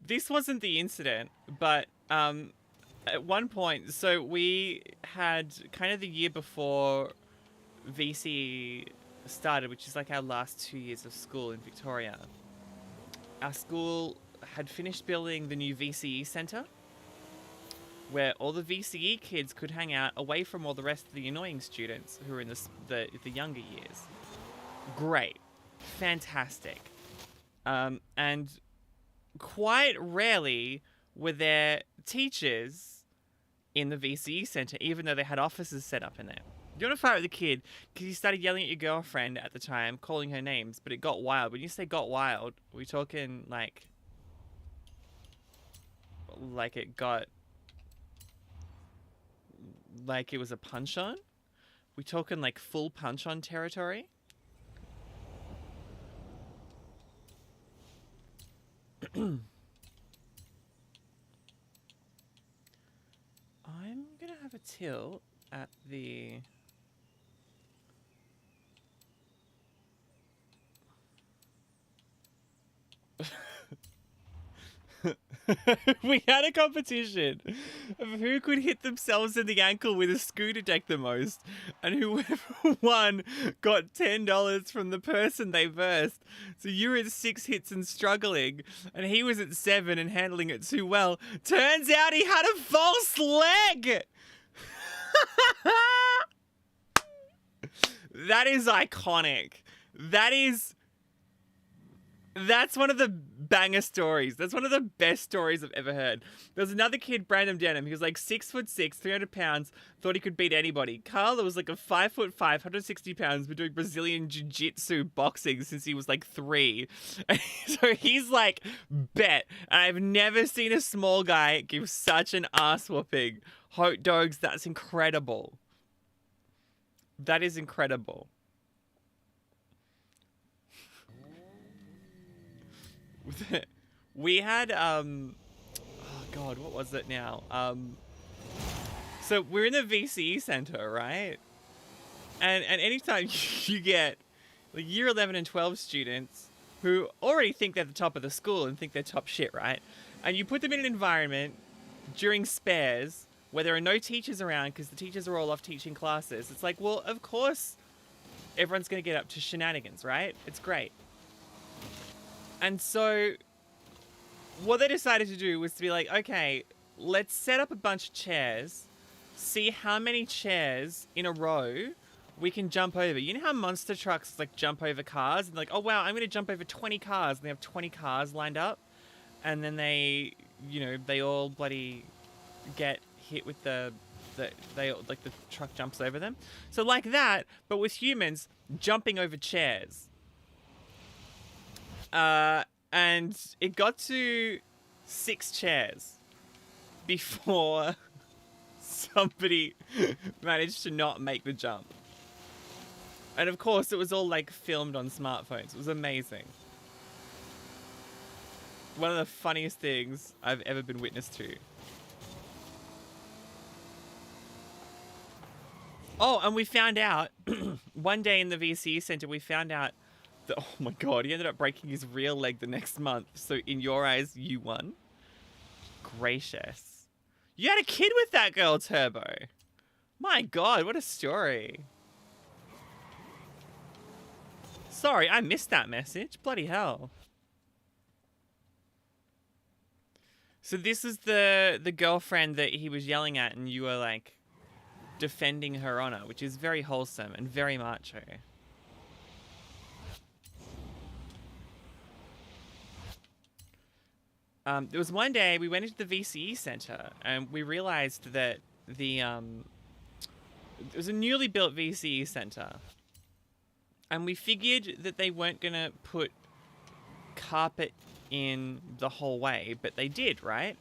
Speaker 1: This wasn't the incident, but at one point, so we had kind of the year before VC started, which is like our last 2 years of school in Victoria. Our school had finished building the new VCE centre, where all the VCE kids could hang out away from all the rest of the annoying students who were in the younger years. Great. Fantastic. And quite rarely were there teachers in the VCE centre, even though they had offices set up in there. You want to fight with the kid because you started yelling at your girlfriend at the time, calling her names, but it got wild. When you say got wild, are we talking like it got, like it was a punch-on? We talking like full punch-on territory? I'm gonna have a tilt at the... We had a competition of who could hit themselves in the ankle with a scooter deck the most, and whoever won got $10 from the person they versed. So you were at 6 hits and struggling, and he was at 7 and handling it too well. Turns out he had a false leg! That is iconic. That's one of the banger stories. That's one of the best stories I've ever heard. There was another kid, Brandon Denham. He was like 6'6", 300 pounds, thought he could beat anybody. Carl was like a 5'5", 160 pounds, been doing Brazilian jiu-jitsu boxing since he was like 3. So he's like, bet. And I've never seen a small guy give such an ass whooping. Hot dogs, that's incredible. That is incredible. We had oh god, what was it now? So we're in the VCE center, right? And anytime you get like year 11 and 12 students who already think they're the top of the school and think they're top shit, right? And you put them in an environment during spares where there are no teachers around because the teachers are all off teaching classes. It's like, well, of course everyone's going to get up to shenanigans, right? It's great. And so what they decided to do was to be like, okay, let's set up a bunch of chairs, see how many chairs in a row we can jump over. You know how monster trucks like jump over cars and like, oh wow, I'm going to jump over 20 cars. And they have 20 cars lined up. And then they, you know, they all bloody get hit with the truck jumps over them. So like that, but with humans jumping over chairs. And it got to 6 chairs before somebody managed to not make the jump. And of course, it was all like filmed on smartphones. It was amazing. One of the funniest things I've ever been witness to. Oh, and we found out one day in the VCE center, we found out that, oh my God, he ended up breaking his real leg the next month. So in your eyes, you won. Gracious. You had a kid with that girl, Turbo. My God, what a story. Sorry, I missed that message. Bloody hell. So this is the girlfriend that he was yelling at and you were like defending her honor, which is very wholesome and very macho. There was one day we went into the VCE center and we realized that it was a newly built VCE center. And we figured that they weren't going to put carpet in the whole way, but they did, right?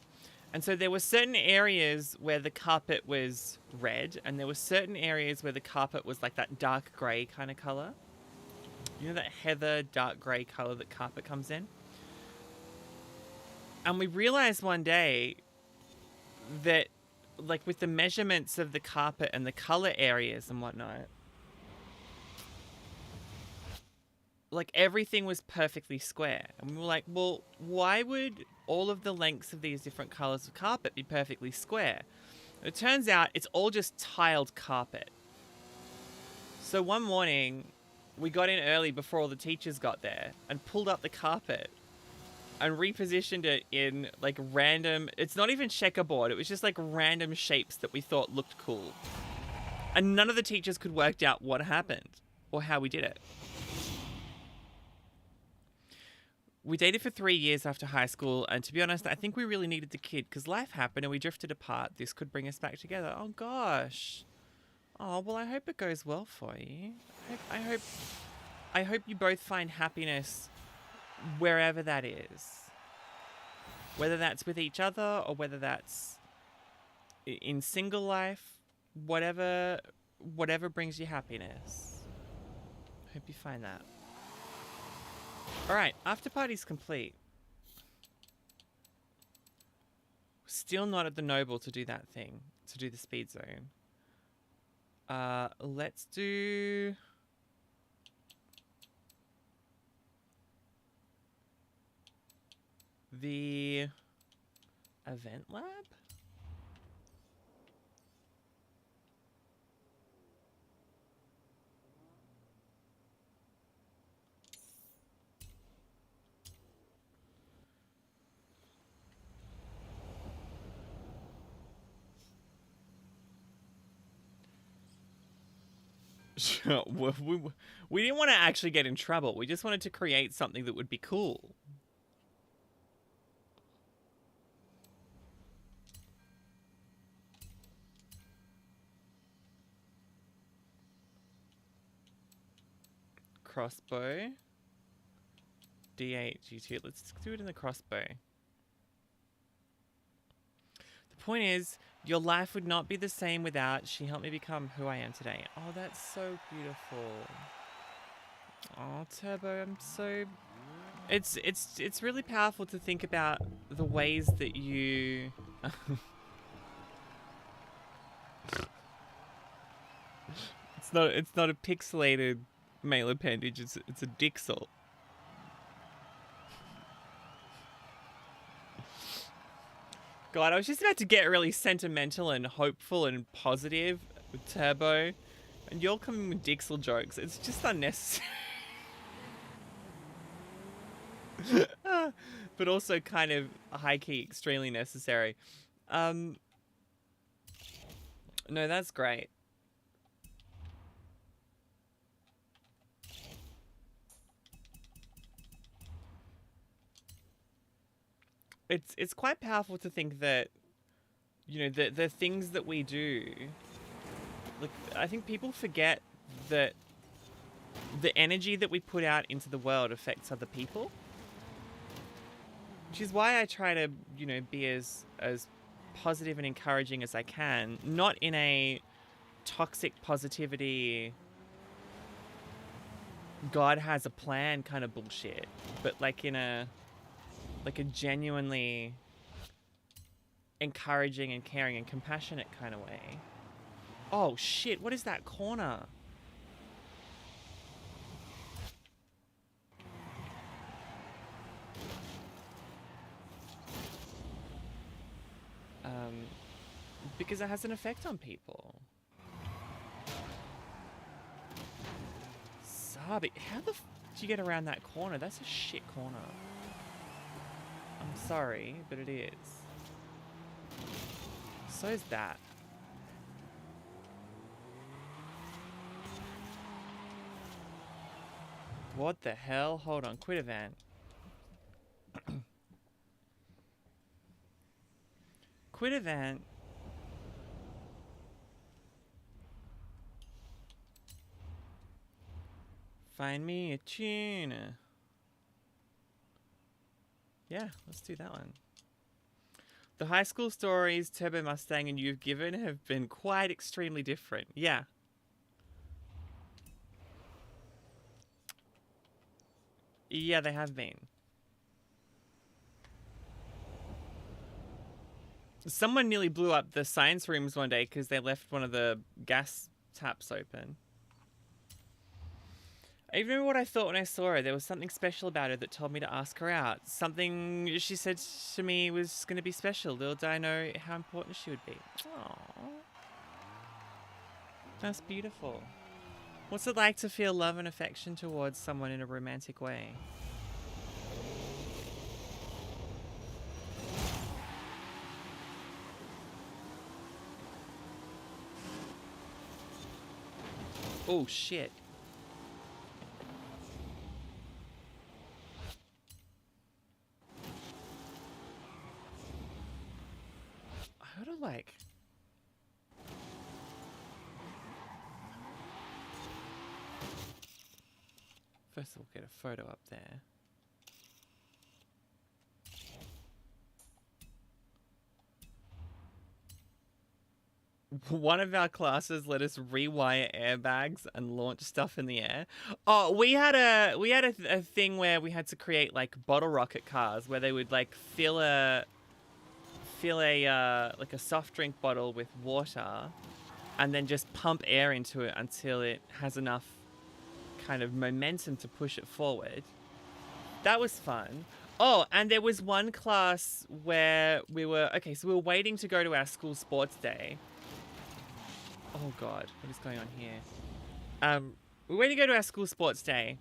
Speaker 1: And so there were certain areas where the carpet was red, and there were certain areas where the carpet was like that dark grey kind of colour. You know that heather dark grey colour that carpet comes in? And we realised one day that, like, with the measurements of the carpet and the colour areas and whatnot, like, everything was perfectly square. And we were like, well, why would all of the lengths of these different colours of carpet be perfectly square? It turns out it's all just tiled carpet. So one morning, we got in early before all the teachers got there and pulled up the carpet and repositioned it in, like, random... It's not even checkerboard. It was just, like, random shapes that we thought looked cool. And none of the teachers could work out what happened or how we did it. We dated for 3 years after high school, and to be honest, I think we really needed the kid because life happened and we drifted apart. This could bring us back together. Oh, gosh. Oh, well, I hope it goes well for you. I hope you both find happiness wherever that is. Whether that's with each other or whether that's in single life, whatever brings you happiness. Hope you find that. Alright, after party's complete. Still not at the Noble to do that thing, to do the speed zone. Let's do... the event lab? We didn't want to actually get in trouble. We just wanted to create something that would be cool. Crossbow. D8, G2. Let's do it in the crossbow. The point is, your life would not be the same without. She helped me become who I am today. Oh, that's so beautiful. Oh, Turbo, I'm so... It's really powerful to think about the ways that you... It's not a pixelated male appendage, it's a dixel. God, I was just about to get really sentimental and hopeful and positive with Turbo, and you're coming with Dixel jokes. It's just unnecessary. but also kind of high-key extremely necessary. No, that's great. It's quite powerful to think that, you know, the things that we do, like, I think people forget that the energy that we put out into the world affects other people. Which is why I try to, you know, be as positive and encouraging as I can. Not in a toxic positivity, God has a plan kind of bullshit. But like in a genuinely encouraging and caring and compassionate kind of way. Oh shit, what is that corner? Because it has an effect on people. Sabi, how the f did you get around that corner? That's a shit corner. I'm sorry, but it is. So is that. What the hell? Hold on, quit event. Quit event. Find me a tuna. Yeah, let's do that one. The high school stories Turbo Mustang and you've given have been quite extremely different. Yeah. Yeah, they have been. Someone nearly blew up the science rooms one day because they left one of the gas taps open. I even remember what I thought when I saw her. There was something special about her that told me to ask her out. Something she said to me was going to be special. Little did I know how important she would be. Aww. That's beautiful. What's it like to feel love and affection towards someone in a romantic way? Oh, shit. How to, like... First we'll get a photo up there. One of our classes let us rewire airbags and launch stuff in the air. Oh, we had a thing where we had to create like bottle rocket cars where they would like fill a like a soft drink bottle with water and then just pump air into it until it has enough kind of momentum to push it forward. That was fun. Oh, and there was one class where we were waiting to go to our school sports day. Oh god, what is going on here? We were waiting to go to our school sports day,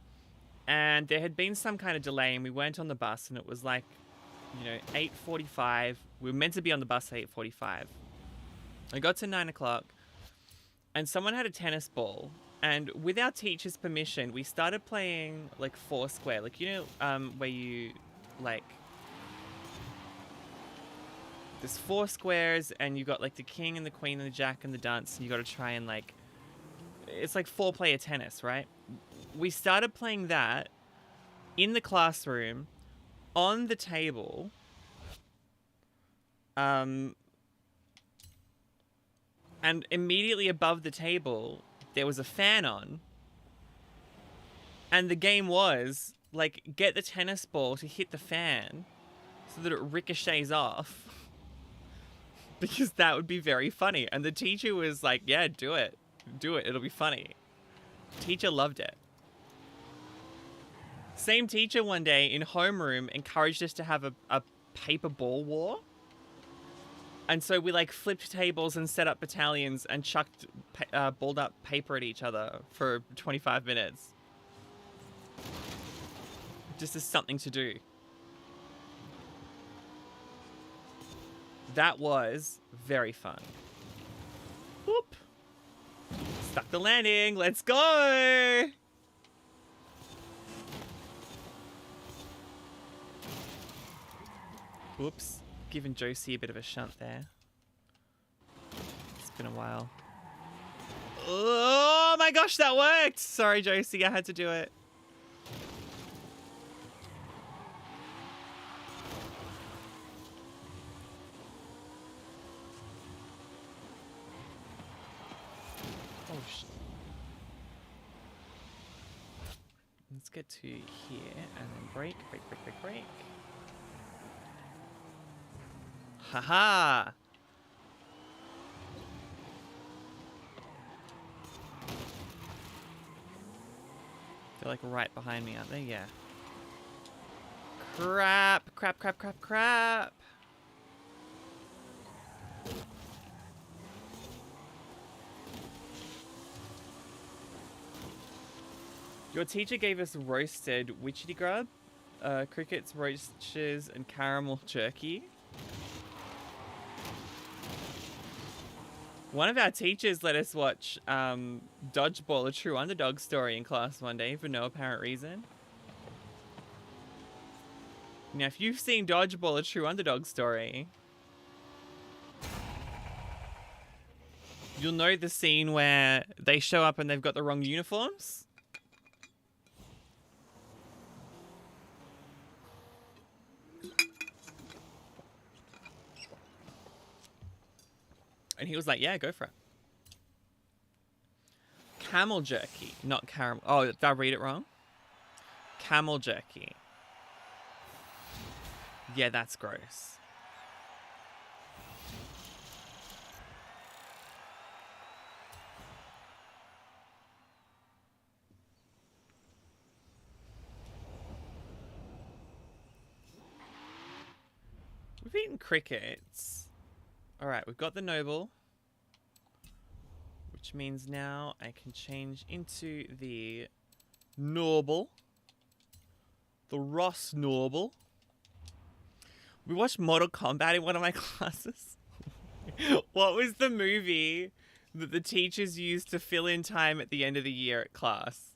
Speaker 1: and there had been some kind of delay, and we weren't on the bus, and it was like, you know, 8:45. We were meant to be on the bus at 8:45. I got to 9 o'clock, and someone had a tennis ball, and with our teacher's permission, we started playing like Foursquare, like, you know, where you like. There's 4 squares, and you got like the king and the queen and the jack and the dunce, and you got to try and like, it's like 4-player tennis, right? We started playing that in the classroom, on the table, and immediately above the table there was a fan on, and the game was like get the tennis ball to hit the fan so that it ricochets off. Because that would be very funny. And the teacher was like, yeah, do it. Do it. It'll be funny. Teacher loved it. Same teacher one day in homeroom encouraged us to have a paper ball war. And so we like flipped tables and set up battalions and chucked balled up paper at each other for 25 minutes. Just as something to do. That was very fun. Whoop. Stuck the landing. Let's go. Whoops. Giving Josie a bit of a shunt there. It's been a while. Oh my gosh, that worked. Sorry, Josie. I had to do it. Oh, shit. Let's get to here and then break, break, break, break, break. Haha! They're like right behind me, aren't they? Yeah. Crap! Crap, crap, crap, crap! Your teacher gave us roasted witchetty grub, crickets, roaches, and caramel jerky. One of our teachers let us watch Dodgeball, a true underdog story in class one day for no apparent reason. Now, if you've seen Dodgeball, a true underdog story, you'll know the scene where they show up and they've got the wrong uniforms. And he was like, yeah, go for it. Camel jerky, not caramel. Oh, did I read it wrong? Camel jerky. Yeah, that's gross. We've eaten crickets. Alright, we've got the noble. Which means now I can change into the noble. The Ross noble. We watched Mortal Kombat in one of my classes. What was the movie that the teachers used to fill in time at the end of the year at class?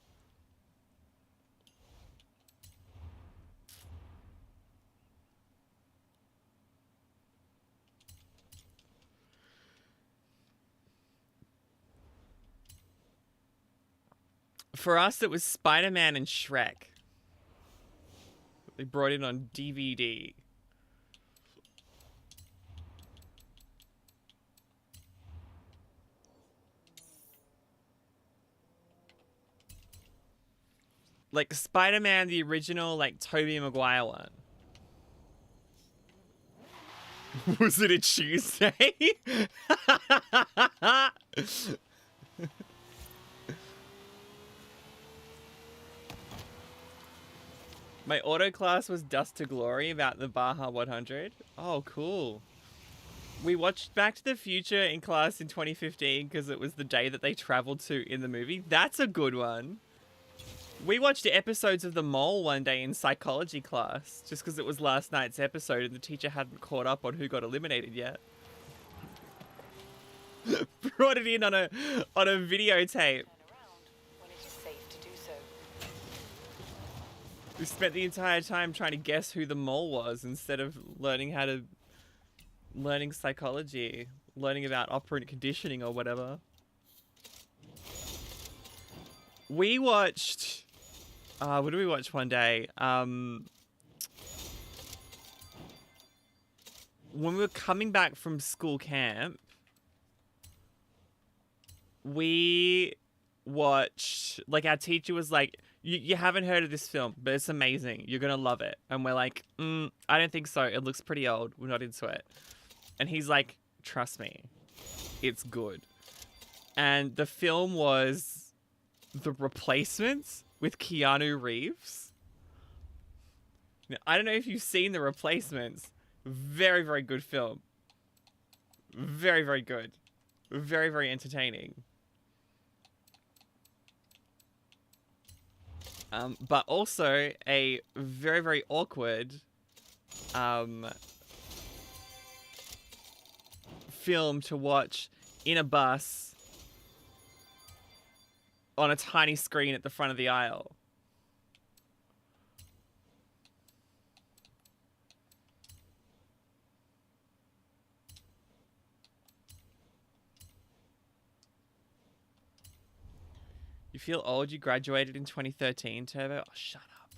Speaker 1: For us, it was Spider-Man and Shrek. They brought it on DVD. Like Spider-Man, the original, like Tobey Maguire one. Was it a Tuesday? My auto class was Dust to Glory about the Baja 100. Oh, cool. We watched Back to the Future in class in 2015 because it was the day that they traveled to in the movie. That's a good one. We watched episodes of The Mole one day in psychology class just because it was last night's episode and the teacher hadn't caught up on who got eliminated yet. Brought it in on a videotape. We spent the entire time trying to guess who the mole was instead of learning psychology, learning about operant conditioning or whatever. We watched, what did we watch one day? When we were coming back from school camp, we watched, like our teacher was like, you haven't heard of this film, but it's amazing. You're going to love it. And we're like, I don't think so. It looks pretty old. We're not into it. And he's like, trust me, it's good. And the film was The Replacements with Keanu Reeves. Now, I don't know if you've seen The Replacements. Very, very good film. Very, very good. Very, very entertaining. But also a very, very awkward film to watch in a bus on a tiny screen at the front of the aisle. You feel old? You graduated in 2013, Turbo? Oh, shut up.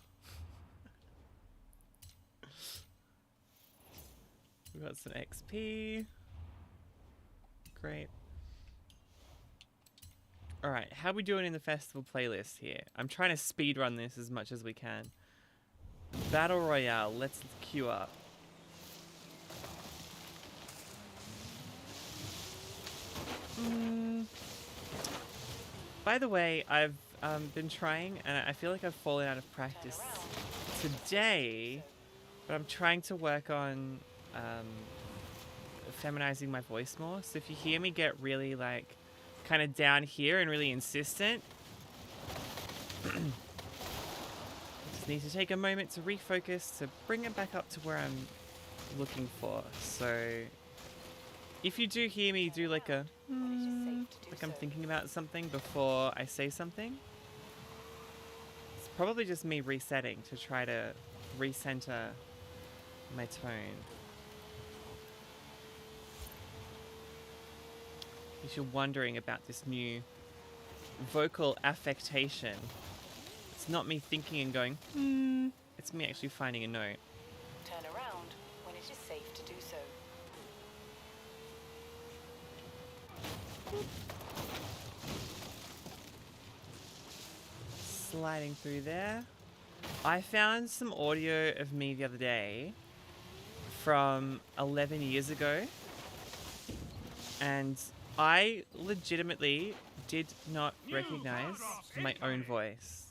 Speaker 1: We got some XP. Great. Alright, how are we doing in the festival playlist here? I'm trying to speedrun this as much as we can. Battle Royale, let's queue up. By the way, I've been trying, and I feel like I've fallen out of practice today, but I'm trying to work on feminizing my voice more. So if you hear me get really, like, kind of down here and really insistent, I just need to take a moment to refocus, to bring it back up to where I'm looking for. So if you do hear me do like a like I'm thinking about something before I say something, it's probably just me resetting to try to recenter my tone. If you're wondering about this new vocal affectation, it's not me thinking and going, it's me actually finding a note.
Speaker 3: Turn around when it is safe to do so.
Speaker 1: Sliding through there. I found some audio of me the other day from 11 years ago, and I legitimately did not recognize my own voice.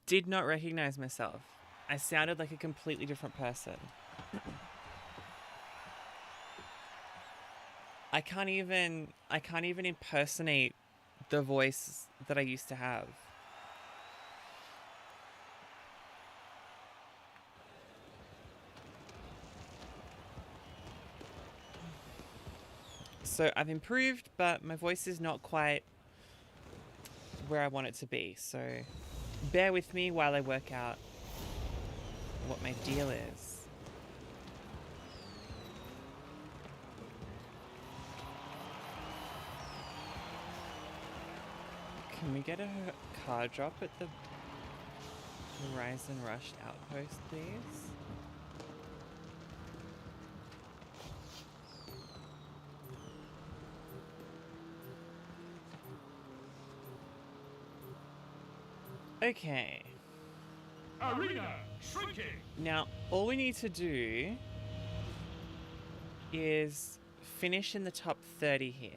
Speaker 1: Did not recognize myself. I sounded like a completely different person. I can't even impersonate the voice that I used to have. So I've improved, but my voice is not quite where I want it to be. So bear with me while I work out what my deal is. Can we get a car drop at the Horizon Rush outpost, please? Okay.
Speaker 4: Arena shrinking.
Speaker 1: Now, all we need to do is finish in the top 30 here.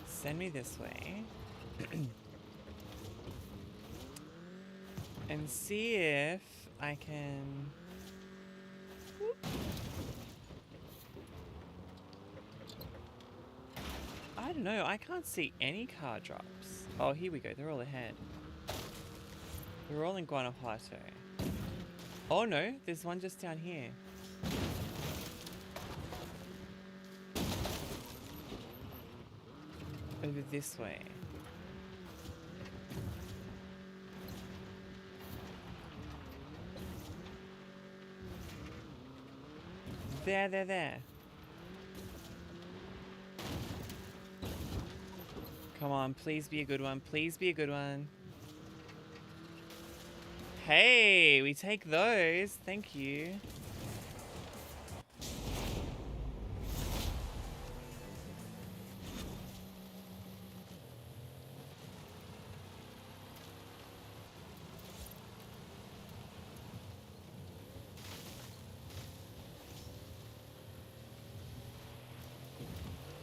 Speaker 1: Send me this way. And see if I can... I don't know, I can't see any car drops. Oh, here we go, they're all ahead. They're all in Guanajuato. Oh no, there's one just down here. Over this way. There. Come on, please be a good one. Please be a good one. Hey, we take those. Thank you.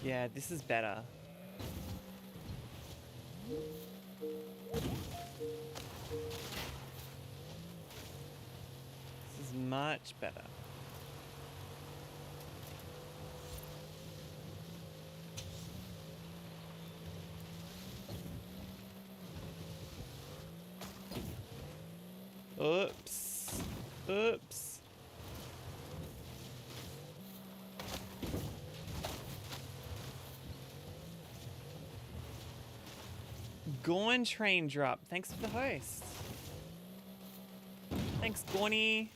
Speaker 1: Yeah, this is better. This is much better. Oops. Oops. Gorn train drop. Thanks for the host. Thanks, Gorny.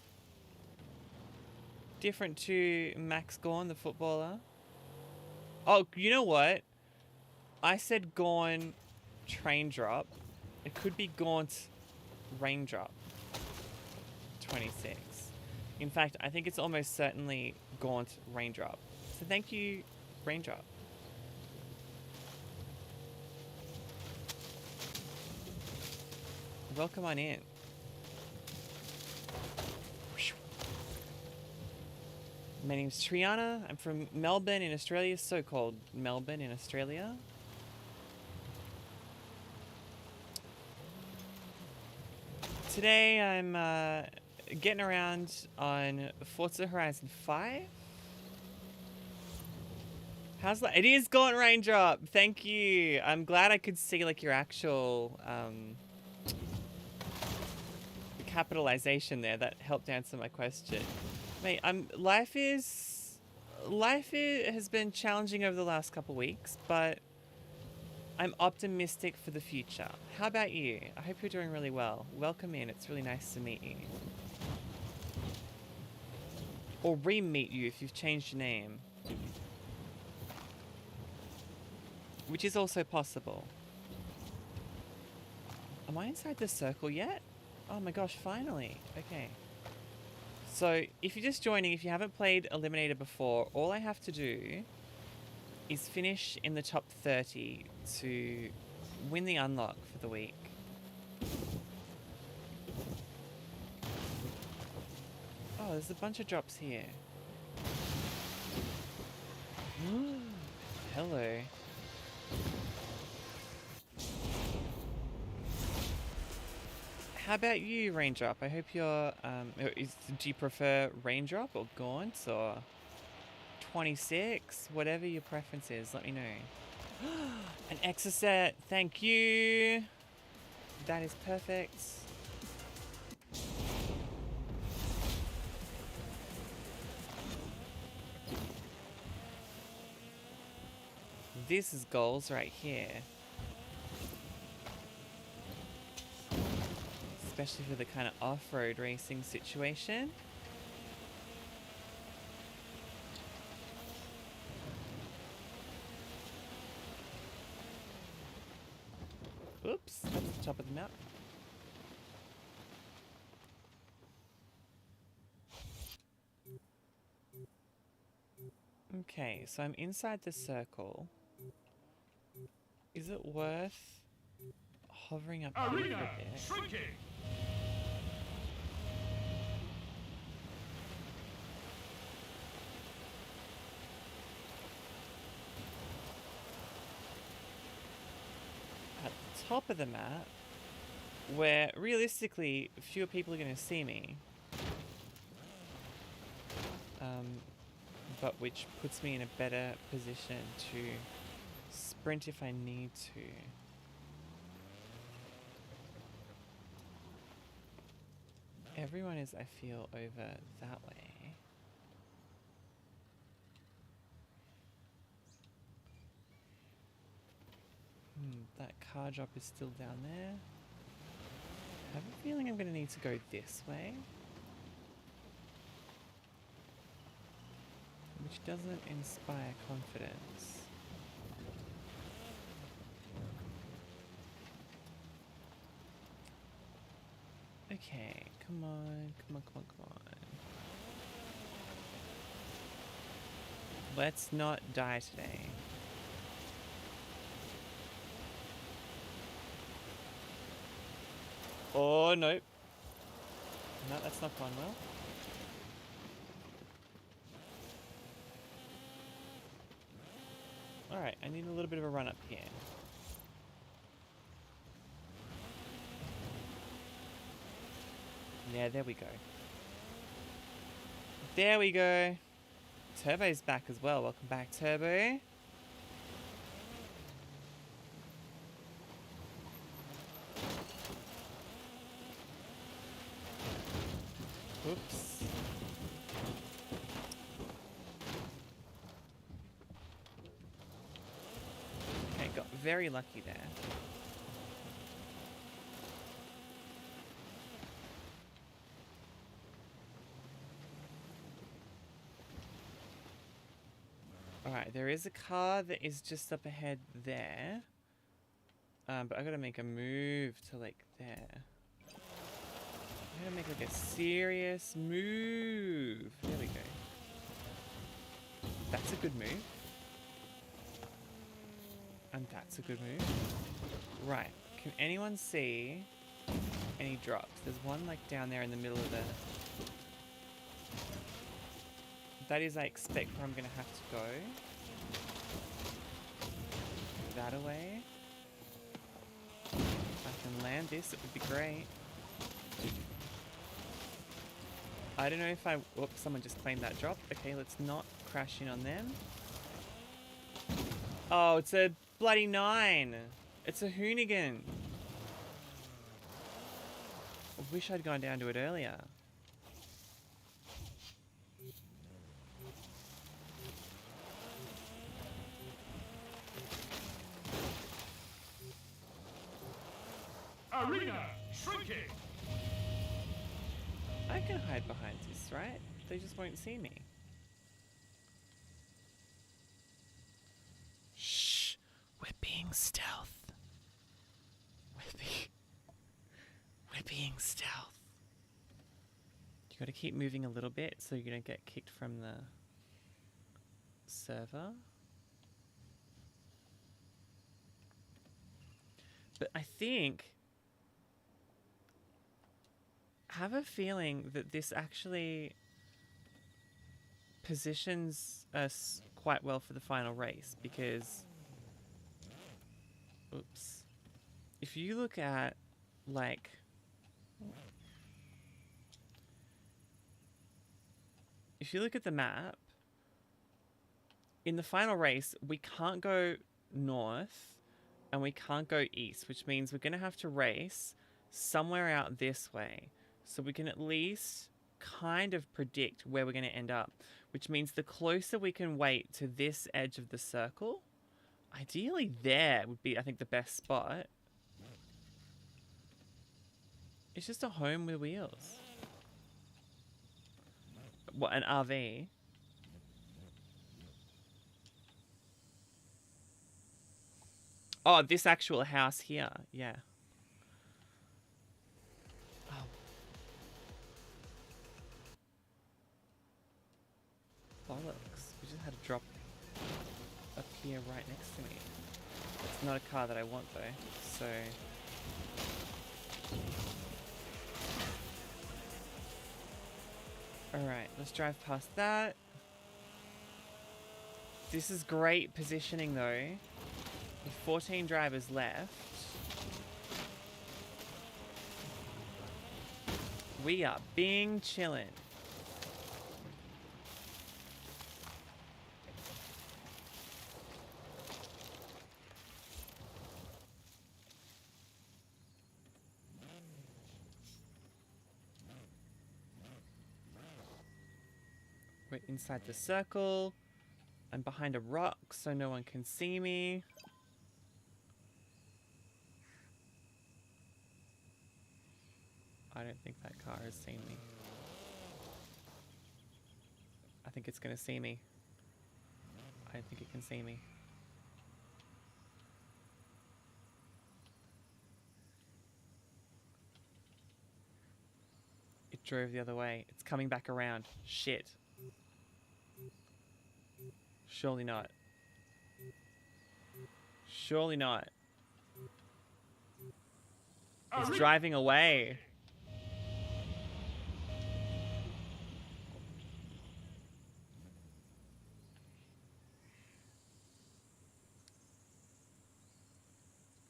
Speaker 1: Different to Max Gorn, the footballer. Oh, you know what? I said Gorn train drop. It could be Gaunt raindrop. 26. In fact, I think it's almost certainly Gaunt raindrop. So thank you, raindrop. Welcome on in. My name's Triana. I'm from Melbourne in Australia, so-called Melbourne in Australia. Today I'm getting around on Forza Horizon 5. How's that? It is Gaunt Raindrop. Thank you. I'm glad I could see like your actual capitalization there. That helped answer my question. Mate, life has been challenging over the last couple weeks, but I'm optimistic for the future. How about you? I hope you're doing really well. Welcome in. It's really nice to meet you. Or re-meet you if you've changed your name. Which is also possible. Am I inside the circle yet? Oh my gosh, finally. Okay. So, if you're just joining, if you haven't played Eliminator before, all I have to do is finish in the top 30 to win the unlock for the week. Oh, there's a bunch of drops here. Hello. How about you, Raindrop? I hope you're, do you prefer Raindrop or Gaunt or 26? Whatever your preference is, let me know. An Exocet, thank you. That is perfect. This is goals right here. Especially for the kind of off-road racing situation. Oops, that's the top of the map. Okay, so I'm inside the circle. Is it worth hovering up here for a bit?
Speaker 4: Shrinking.
Speaker 1: At the top of the map, where realistically fewer people are going to see me, but which puts me in a better position to sprint if I need to. Everyone is, I feel, over that way. That car drop is still down there. I have a feeling I'm going to need to go this way. Which doesn't inspire confidence. Okay, come on, come on, come on, come on. Let's not die today. Oh, no. No, that's not going well. Alright, I need a little bit of a run up here. Yeah, there we go. There we go. Turbo's back as well. Welcome back, Turbo. Oops. Okay, got very lucky there. Alright, there is a car that is just up ahead there. But I gotta make a move to like there. I gotta make like a serious move. There we go. That's a good move. And that's a good move. Right. Can anyone see any drops? There's one like down there in the middle of the... That is, I expect, where I'm gonna have to go. That away. If I can land this, it would be great. I don't know if I... Whoops, someone just claimed that drop. Okay, let's not crash in on them. Oh, it's a bloody 9. It's a Hoonigan. I wish I'd gone down to it earlier.
Speaker 4: Arena shrinking.
Speaker 1: I can hide behind this, right? They just won't see me. Shh. We're being stealth. We're being stealth. You gotta keep moving a little bit so you don't get kicked from the server. But I have a feeling that this actually positions us quite well for the final race because, oops, if you look at like, if you look at the map, in the final race, we can't go north and we can't go east, which means we're going to have to race somewhere out this way. So we can at least kind of predict where we're going to end up, which means the closer we can wait to this edge of the circle, ideally there would be, I think, the best spot. It's just a home with wheels. What, an RV? Oh, this actual house here, yeah. Oh. Bollocks. We just had a drop up here right next to me. It's not a car that I want though, so... Alright, let's drive past that. This is great positioning though. With 14 drivers left. We are being chillin'. We're inside the circle. I'm behind a rock so no one can see me. I don't think that car has seen me. I think it's gonna see me. I don't think it can see me. It drove the other way. It's coming back around. Shit. Surely not. Surely not. It's driving away.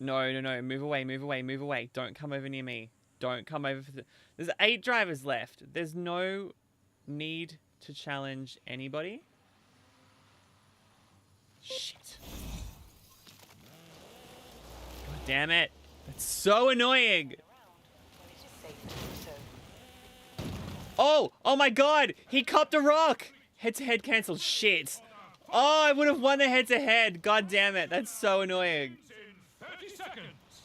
Speaker 1: No, no, no. Move away, move away, move away. Don't come over near me. Don't come over for the... There's 8 drivers left. There's no need to challenge anybody. Shit. God damn it. That's so annoying. Oh, oh my god. He copped a rock. Head-to-head cancelled. Shit. Oh, I would have won the head-to-head. God damn it. That's so annoying.
Speaker 4: In 30 seconds.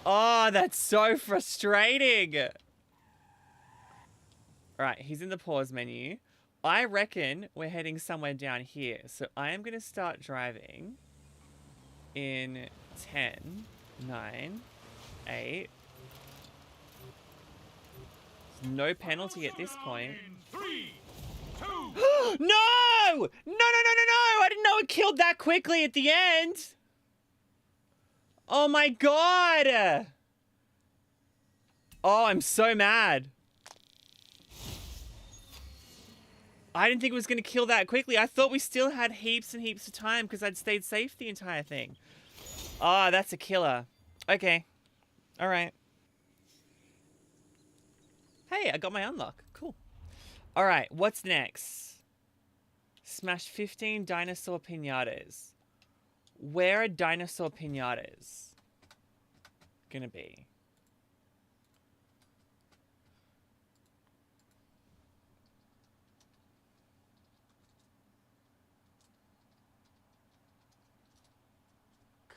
Speaker 1: Oh, that's so frustrating. Alright, he's in the pause menu. I reckon we're heading somewhere down here. So I am going to start driving in 10, 9, 8. There's no penalty at this point.
Speaker 4: In 3, 2.
Speaker 1: No! No, no, no, no, no! I didn't know it killed that quickly at the end. Oh my god! Oh, I'm so mad. I didn't think it was going to kill that quickly. I thought we still had heaps and heaps of time because I'd stayed safe the entire thing. Oh, that's a killer. Okay. Alright. Hey, I got my unlock. Cool. Alright, what's next? Smash 15 dinosaur piñatas. Where are dinosaur piñatas gonna be?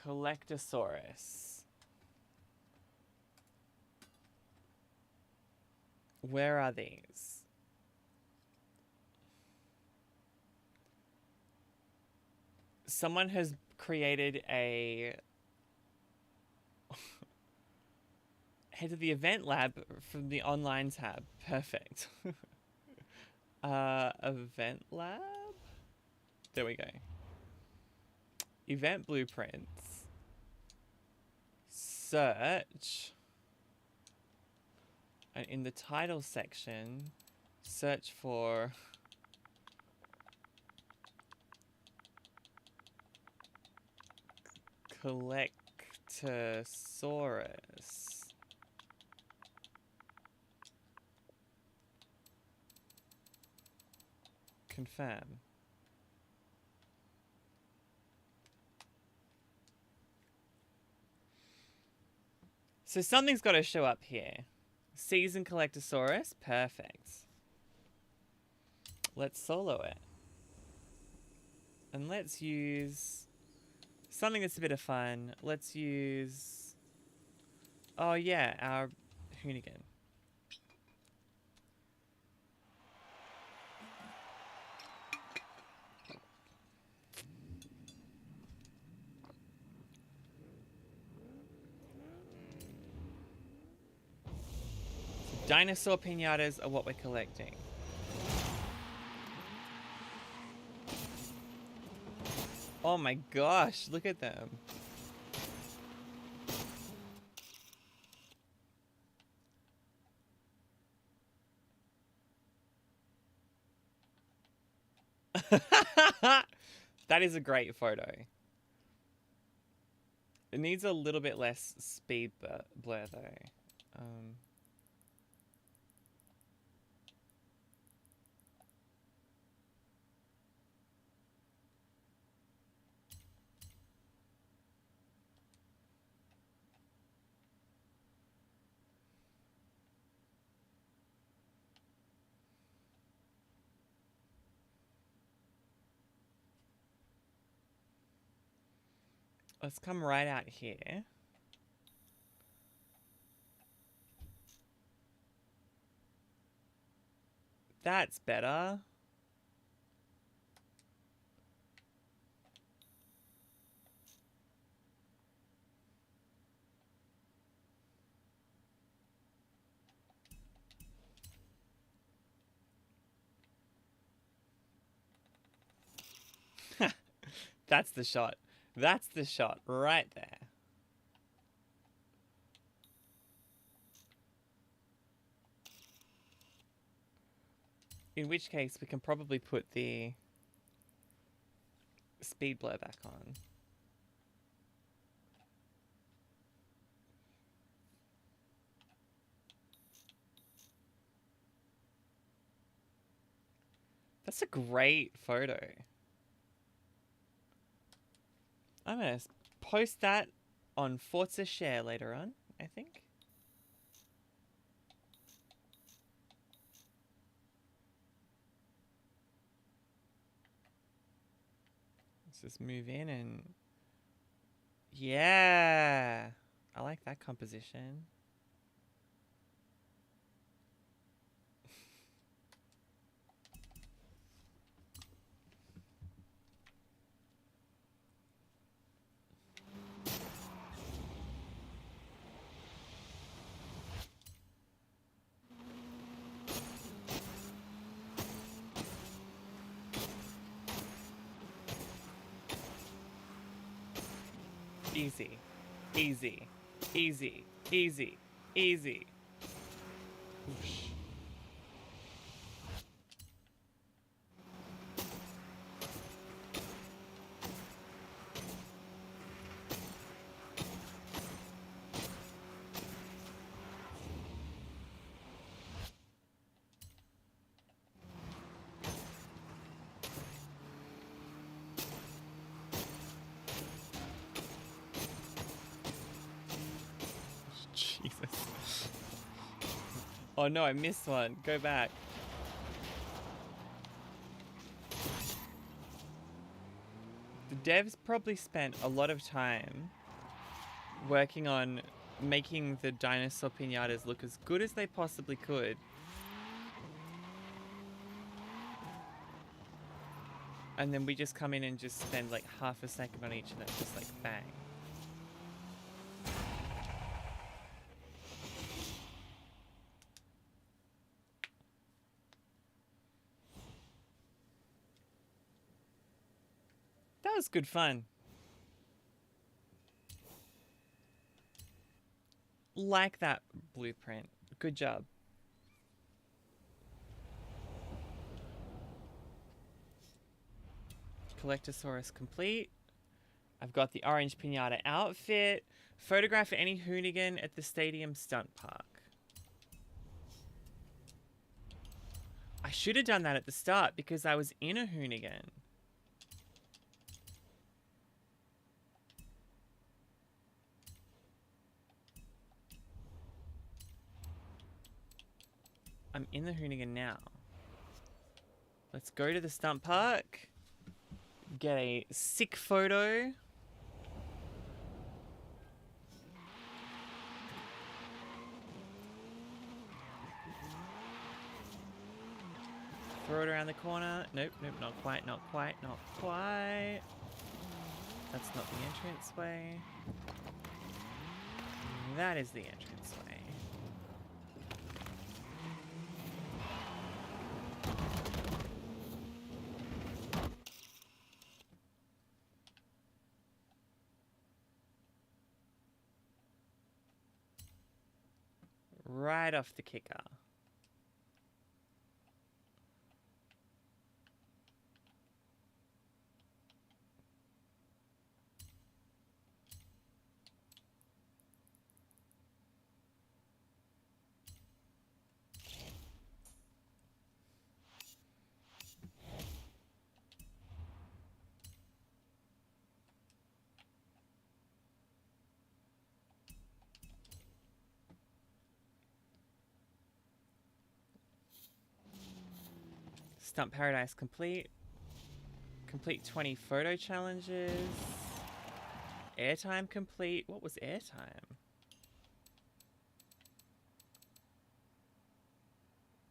Speaker 1: Collectosaurus. Where are these? Someone has created a... Head to the event lab from the online tab. Perfect. Event lab? There we go. Event blueprints. Search. And in the title section, search for Collectosaurus. Confirm. So something's got to show up here. Season Collectosaurus. Perfect. Let's solo it. And let's use something that's a bit of fun. Let's use... Oh yeah, our Hoonigan. Dinosaur piñatas are what we're collecting. Oh my gosh, look at them. That is a great photo. It needs a little bit less speed blur though. Let's come right out here. That's better. That's the shot. That's the shot right there. In which case, we can probably put the speed blur back on. That's a great photo. I'm going to post that on Forza Share later on, I think. Let's just move in and... Yeah! I like that composition. Easy, easy, easy, easy, easy. Whoosh. Jesus. Oh no, I missed one. Go back. The devs probably spent a lot of time working on making the dinosaur piñatas look as good as they possibly could. And then we just come in and just spend like half a second on each of them, just like bang. That was good fun. Like that blueprint. Good job. Collectosaurus complete. I've got the orange piñata outfit. Photograph any hoonigan at the stadium stunt park. I should have done that at the start because I was in a hoonigan. I'm in the hoonigan now. Let's go to the stunt park. Get a sick photo. Throw it around the corner. Nope, nope, not quite, not quite, not quite. That's not the entranceway. That is the entranceway. Right off the kicker. Stunt Paradise complete. Complete 20 photo challenges. Airtime complete. What was airtime?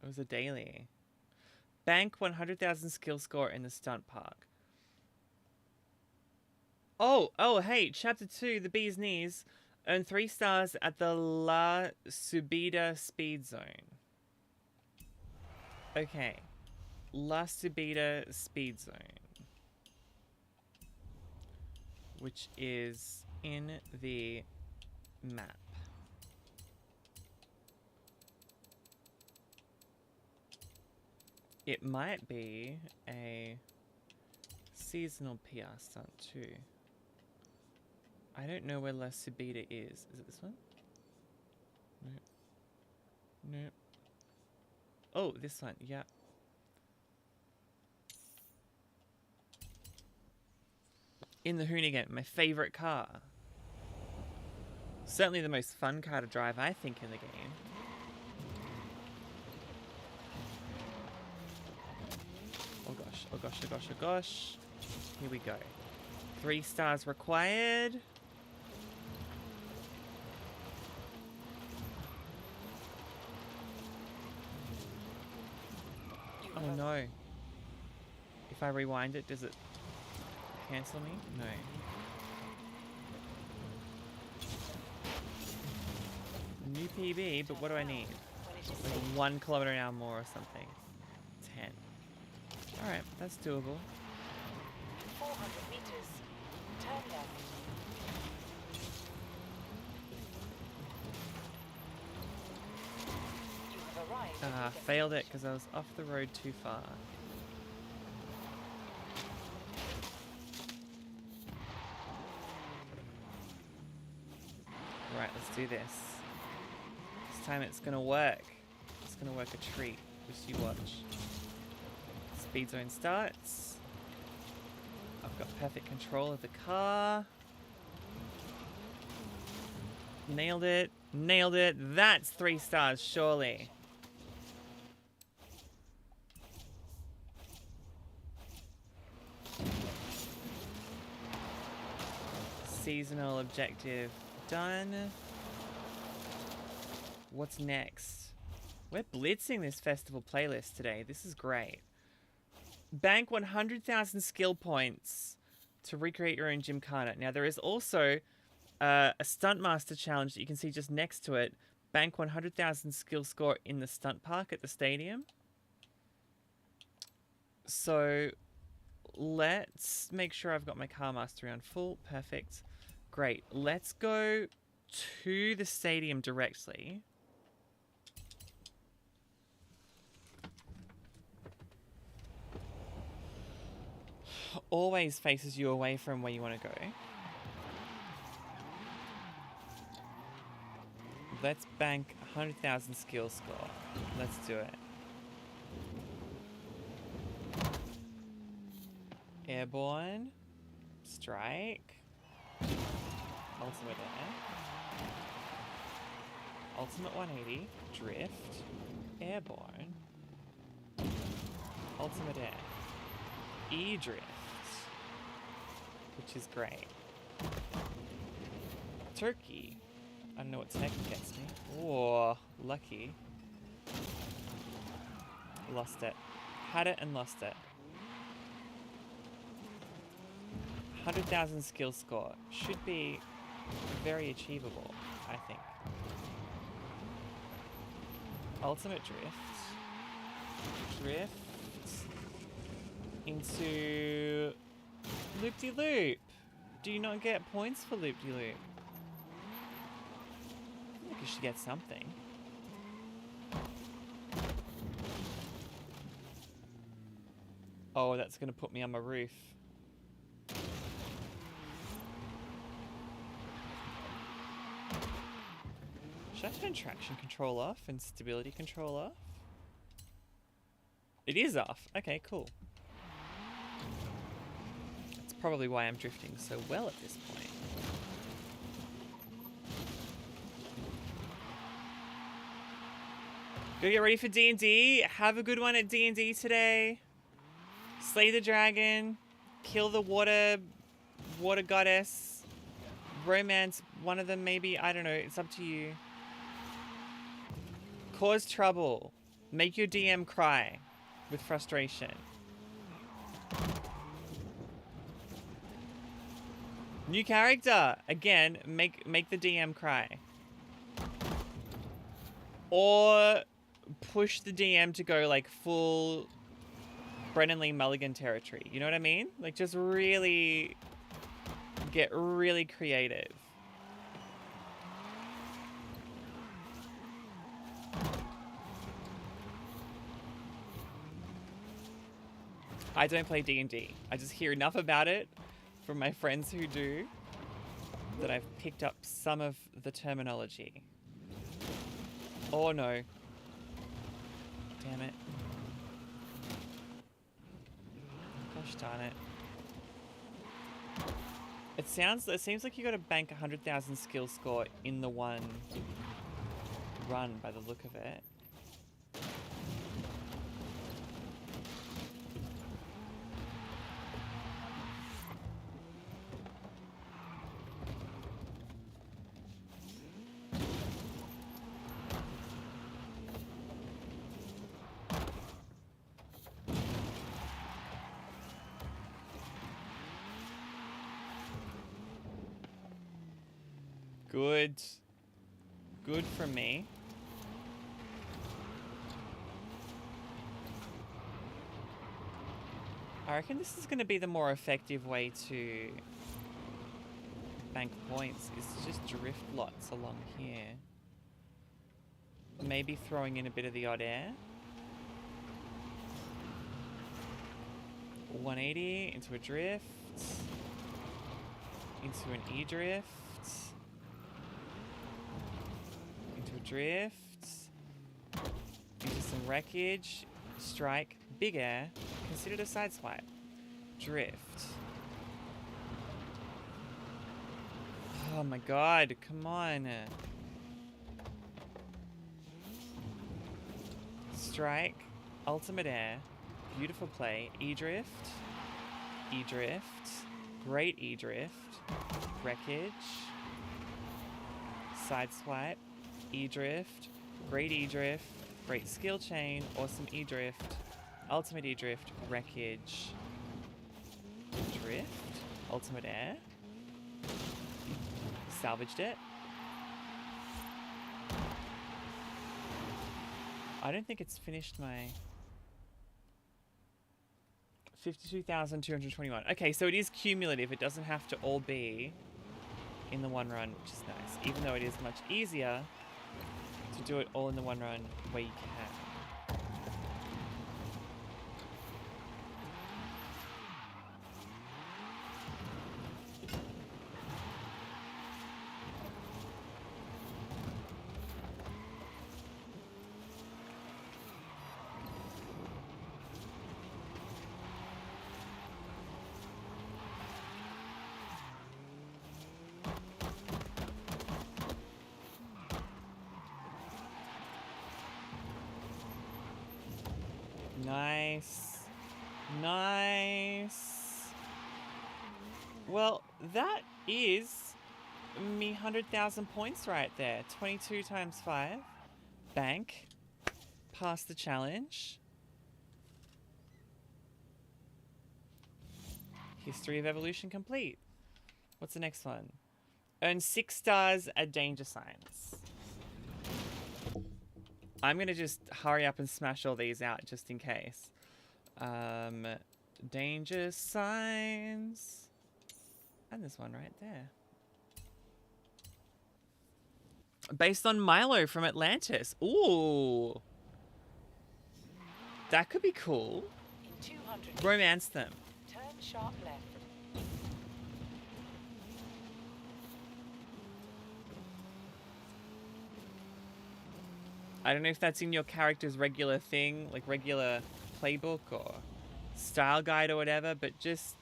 Speaker 1: It was a daily. Bank 100,000 skill score in the stunt park. Oh, hey, chapter 2, the bee's knees. Earn 3 stars at the La Subida speed zone. Okay. La Subida speed zone. Which is in the map. It might be a seasonal PR stunt too. I don't know where La Subida is. Is it this one? Nope. Nope. Oh, this one, yeah. in the Hoonigan, my favorite car. Certainly the most fun car to drive, I think, in the game. Oh gosh, oh gosh, oh gosh, oh gosh. Here we go. 3 stars required. Oh no. If I rewind it, does it cancel me? No. New PB, but what do I need? Like 1 kilometer an hour more or something. 10. Alright, that's doable.
Speaker 3: 400 meters. Turn left. You have arrived at your
Speaker 1: Failed it
Speaker 3: destination.
Speaker 1: because I was off the road too far. Right, let's do this. This time it's gonna work. It's gonna work a treat. Just you watch. Speed zone starts. I've got perfect control of the car. Nailed it. Nailed it. That's 3 stars, surely. Seasonal objective done. What's next? We're blitzing this festival playlist today. This is great. Bank 100,000 skill points to recreate your own gymkhana. Now, there is also a stunt master challenge that you can see just next to it. Bank 100,000 skill score in the stunt park at the stadium. So let's make sure I've got my car mastery on full. Perfect. Great. Let's go to the stadium directly. Always faces you away from where you want to go. Let's bank 100,000 skill score. Let's do it. Airborne. Strike. Ultimate air. Ultimate 180. Drift. Airborne. Ultimate air. E-drift. Which is great. Turkey. I don't know what tech gets me. Oh, lucky. Lost it. Had it and lost it. 100,000 skill score. Should be very achievable, I think. Ultimate drift. Drift into loop-de-loop. Do you not get points for loop-de-loop? I think you should get something. Oh, that's gonna put me on my roof. Should I turn traction control off and stability control off? It is off. Okay, cool. That's probably why I'm drifting so well at this point. Go get ready for D&D. Have a good one at D&D today. Slay the dragon. Kill the water goddess. Romance one of them maybe. I don't know. It's up to you. Cause trouble. Make your DM cry with frustration. New character. Again, make the DM cry. Or push the DM to go like full Brennan Lee Mulligan territory. You know what I mean? Like just really get really creative. I don't play D&D. I just hear enough about it from my friends who do that I've picked up some of the terminology. Oh no. Damn it. Gosh darn it. It seems like you got to bank 100,000 skill score in the one run by the look of it. Good. Good for me. I reckon this is going to be the more effective way to bank points, is to just drift lots along here. Maybe throwing in a bit of the odd air. 180 into a drift. Into an E-drift. Into a drift. Into some wreckage. Strike. Big air. Considered a side swipe. Drift. Oh my god, come on. Strike. Ultimate air. Beautiful play. E-drift. E-drift. Great E-drift. Wreckage. Side swipe. E-drift. Great E-drift. Great skill chain. Awesome E-drift. Ultimate E-drift. Wreckage. Drift. Ultimate air. Salvaged it. I don't think it's finished my 52,221. Okay, so it is cumulative. It doesn't have to all be in the one run, which is nice. Even though it is much easier to do it all in the one run where you can. Nice. Nice. Well, that is me 100,000 points right there. 22 times 5. Bank. Pass the challenge. History of Evolution complete. What's the next one? Earn 6 stars at danger signs. I'm going to just hurry up and smash all these out just in case. Danger signs. And there's one right there. Based on Milo from Atlantis. Ooh. That could be cool.
Speaker 3: In 200.
Speaker 1: Romance them.
Speaker 3: Turn sharp left.
Speaker 1: I don't know if that's in your character's regular thing, like regular playbook or style guide or whatever, but just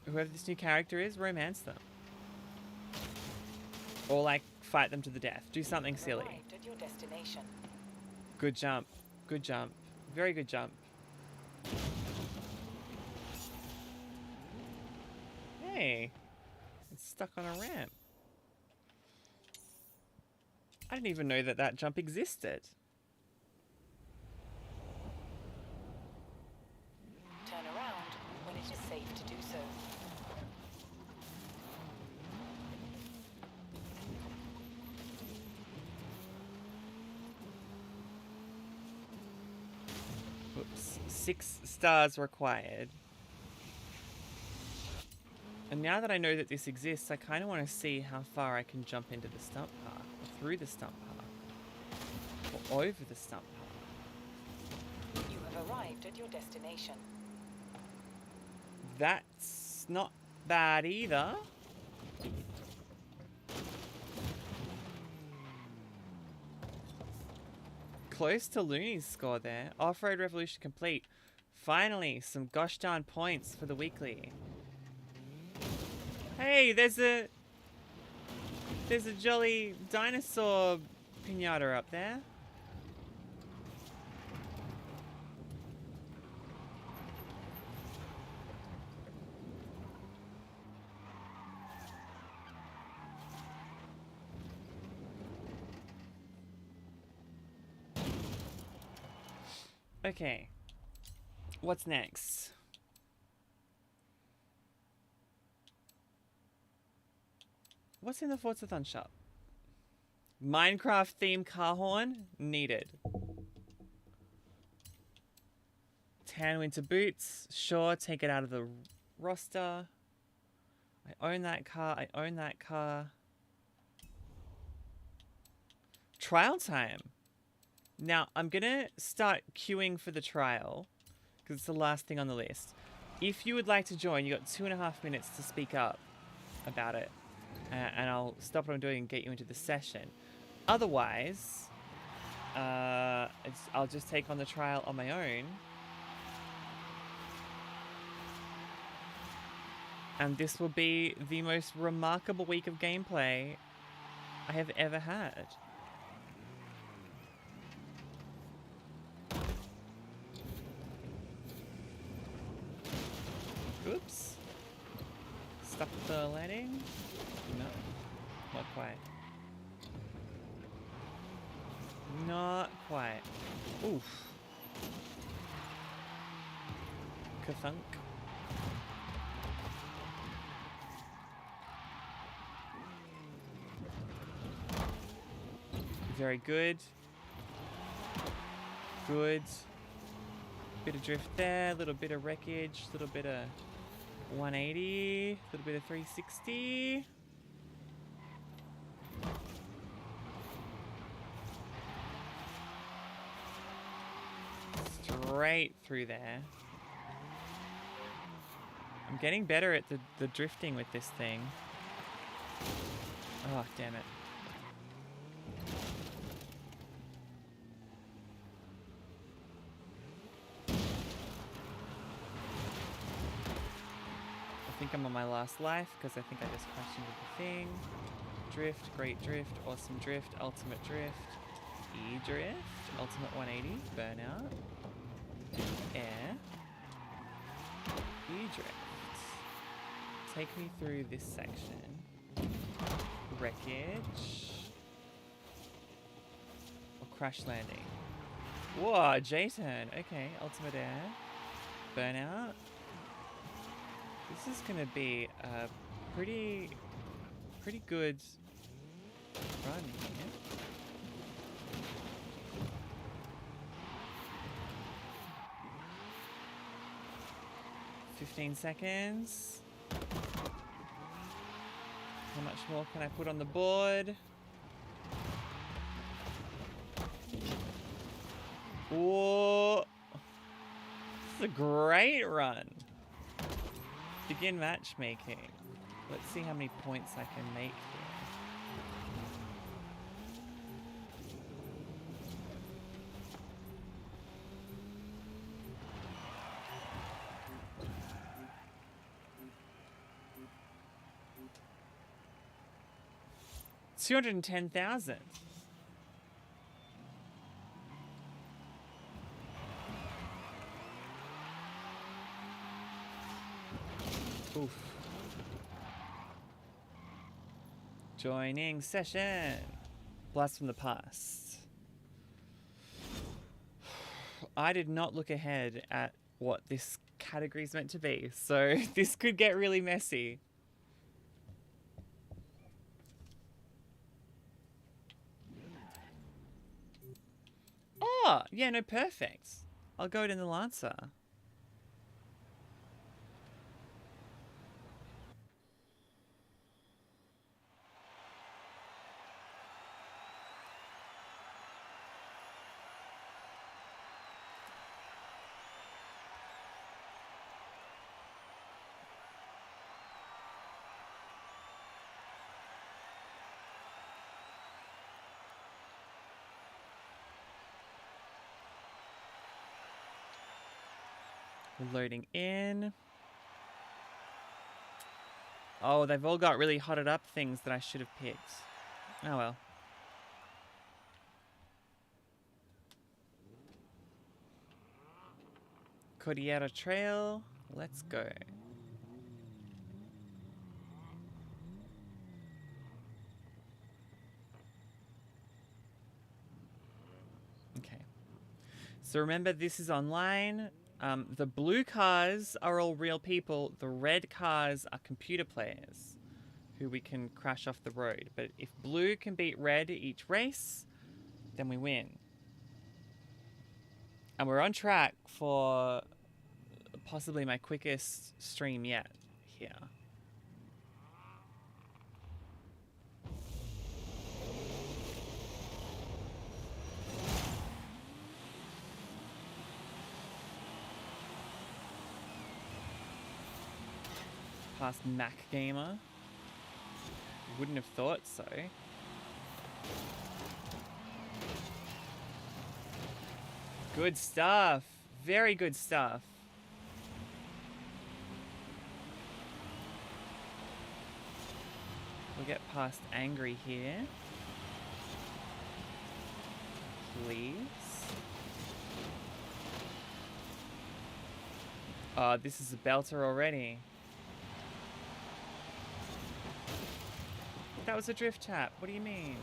Speaker 1: whoever this new character is, romance them. Or like fight them to the death. Do something silly.
Speaker 3: Arrived at your destination.
Speaker 1: Good jump. Good jump. Very good jump. Hey. It's stuck on a ramp. I didn't even know that that jump existed.
Speaker 3: Turn around when it is safe to do so.
Speaker 1: Oops. 6 stars required. And now that I know that this exists, I kind of want to see how far I can jump into the stump park, or through the stump park, or over the stump park.
Speaker 3: You have arrived at your destination.
Speaker 1: That's not bad either. Close to Looney's score there. Off-road revolution complete. Finally, some gosh darn points for the weekly. Hey, there's a jolly dinosaur pinata up there. Okay. What's next? What's in the Forzathon shop? Minecraft themed car horn needed. Tan winter boots. Sure, take it out of the roster. I own that car. I own that car. Trial time. Now, I'm going to start queuing for the trial because it's the last thing on the list. If you would like to join, you've got 2.5 minutes to speak up about it. And I'll stop what I'm doing and get you into the session. Otherwise, I'll just take on the trial on my own. And this will be the most remarkable week of gameplay I have ever had. Oops. Stuck with the landing? No, not quite. Not quite. Oof. Kathunk. Very good. Good. Bit of drift there, a little bit of wreckage, a little bit of 180, a little bit of 360. Straight through there. I'm getting better at the drifting with this thing. Oh, damn it. I think I'm on my last life because I think I just crashed into the thing. Drift, great drift, awesome drift, ultimate drift, E-drift, ultimate 180, burnout, air, E-drift. Take me through this section. Wreckage. Or crash landing. Whoa, J-turn. Okay, ultimate air. Burnout. This is gonna be a pretty good run here. $15 seconds. How much more can I put on the board? Whoa! This is a great run. Begin matchmaking. Let's see how many points I can make here. $210,000. Oof. Joining session. Blast from the past. I did not look ahead at what this category is meant to be, so this could get really messy. Oh, yeah, no, perfect. I'll go it in the Lancer. Loading in. Oh, they've all got really hotted up things that I should have picked. Oh well. Cordillera Trail. Let's go. Okay. So remember, this is online. The blue cars are all real people. The red cars are computer players who we can crash off the road. But if blue can beat red each race, then we win. And we're on track for possibly my quickest stream yet here. Past Mac Gamer. Wouldn't have thought so. Good stuff. Very good stuff. We'll get past Angry here. Please. Oh, this is a belter already. That was a drift tap. What do you mean?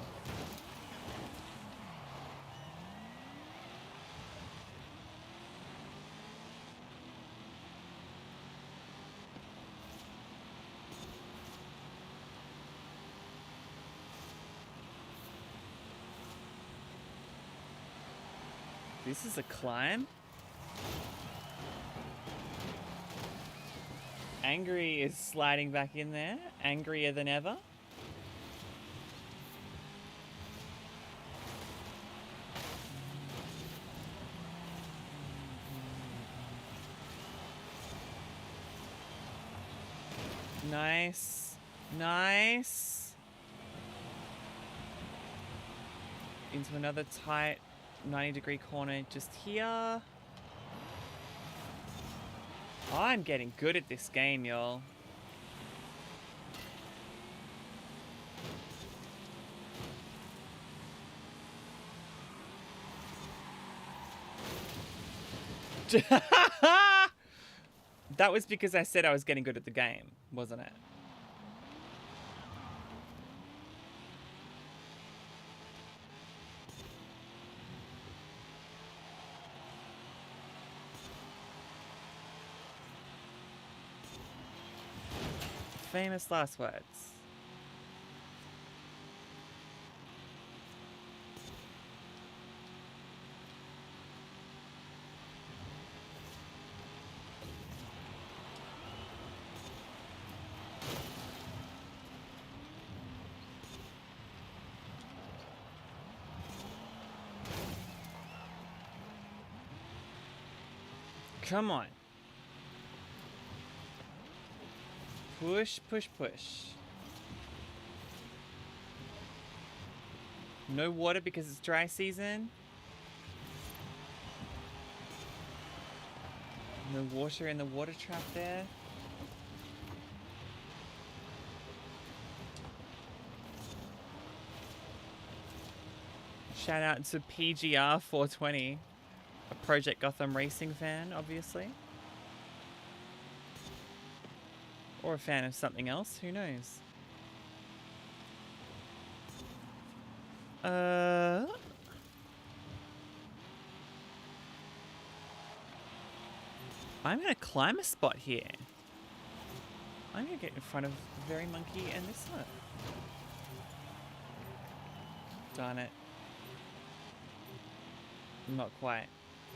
Speaker 1: This is a climb? Angry is sliding back in there. Angrier than ever. Nice. Nice. Into another tight 90-degree corner just here. I'm getting good at this game, y'all. That was because I said I was getting good at the game, wasn't it? Famous last words. Come on. Push, push, push. No water because it's dry season. No water in the water trap there. Shout out to PGR 420, a Project Gotham Racing fan, obviously. Or a fan of something else, who knows? I'm gonna climb a spot here. I'm gonna get in front of the Very Monkey and this one. Darn it. Not quite.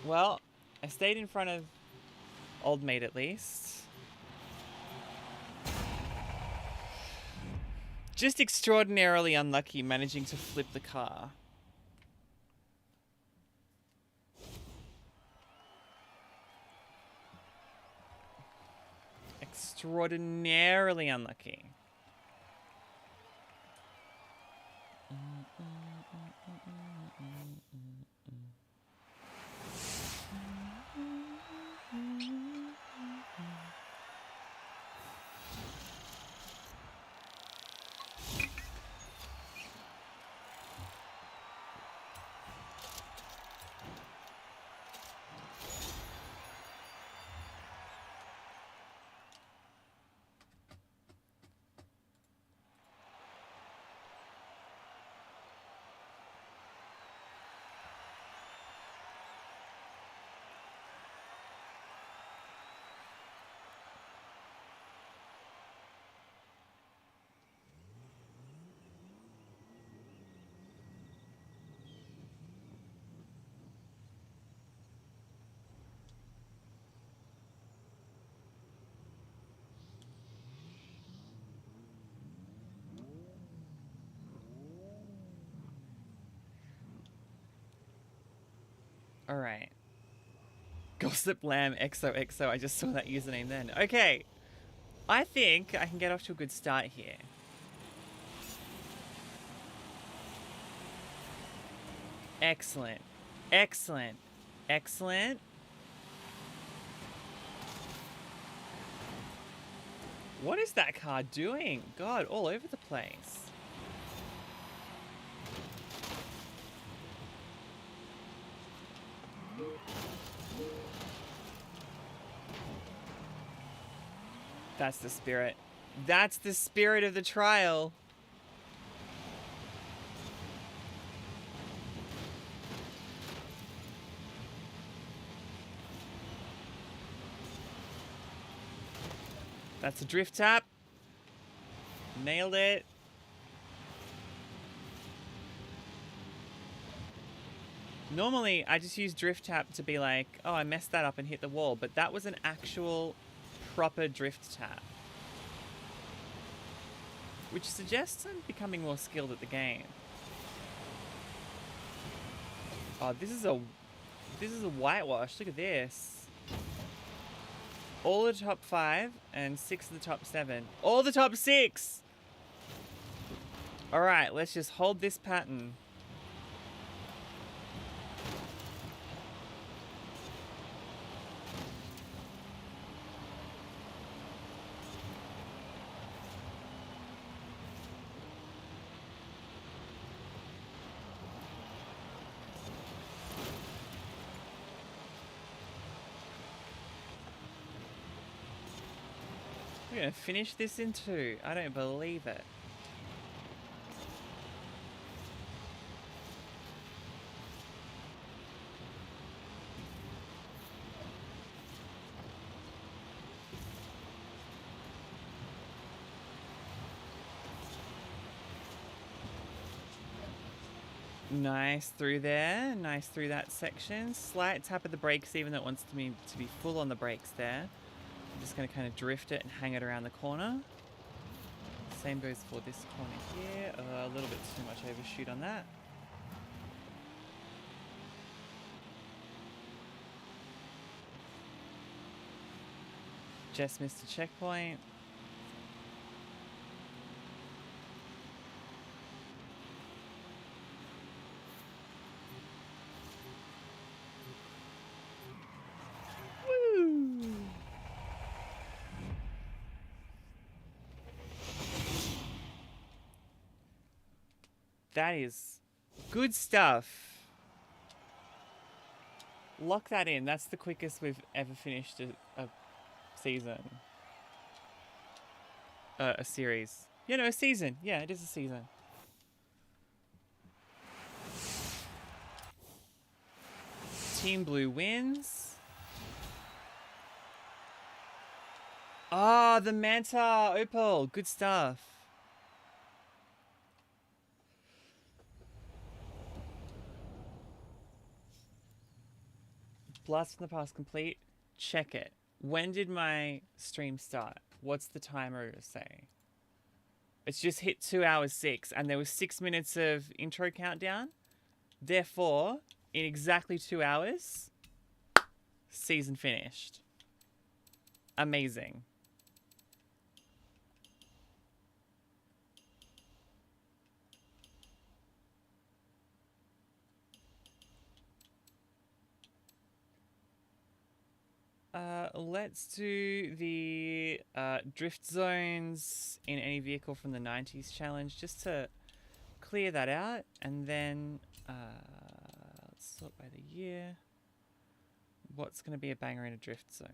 Speaker 1: Well, I stayed in front of Old Mate at least. Just extraordinarily unlucky managing to flip the car. Extraordinarily unlucky. All right. Gossip Lamb XOXO. I just saw that username then. Okay. I think I can get off to a good start here. Excellent. Excellent. Excellent. What is that car doing? God, all over the place. That's the spirit. That's the spirit of the trial. That's a drift tap. Nailed it. Normally, I just use drift tap to be like, oh, I messed that up and hit the wall. But that was an actual proper drift tap. Which suggests I'm becoming more skilled at the game. Oh, this is a whitewash. Look at this. All the top 5 and 6 of the top 7. All the top 6! Alright, let's just hold this pattern. We're gonna finish this in 2. I don't believe it. Nice through there. Nice through that section. Slight tap of the brakes, even though it wants me to be full on the brakes there. I'm just going to kind of drift it and hang it around the corner. Same goes for this corner here. A little bit too much overshoot on that. Just missed a checkpoint. That is good stuff. Lock that in. That's the quickest we've ever finished a season. A series. Yeah, no, a season. Yeah, it is a season. Team Blue wins. Ah, the Manta Opal. Good stuff. Blast from the past complete. Check it. When did my stream start? What's the timer say? It's just hit 2 hours 6 and there was 6 minutes of intro countdown. Therefore, in exactly 2 hours, season finished. Amazing. Let's do the drift zones in any vehicle from the 90s challenge just to clear that out, and then let's sort by the year. What's going to be a banger in a drift zone?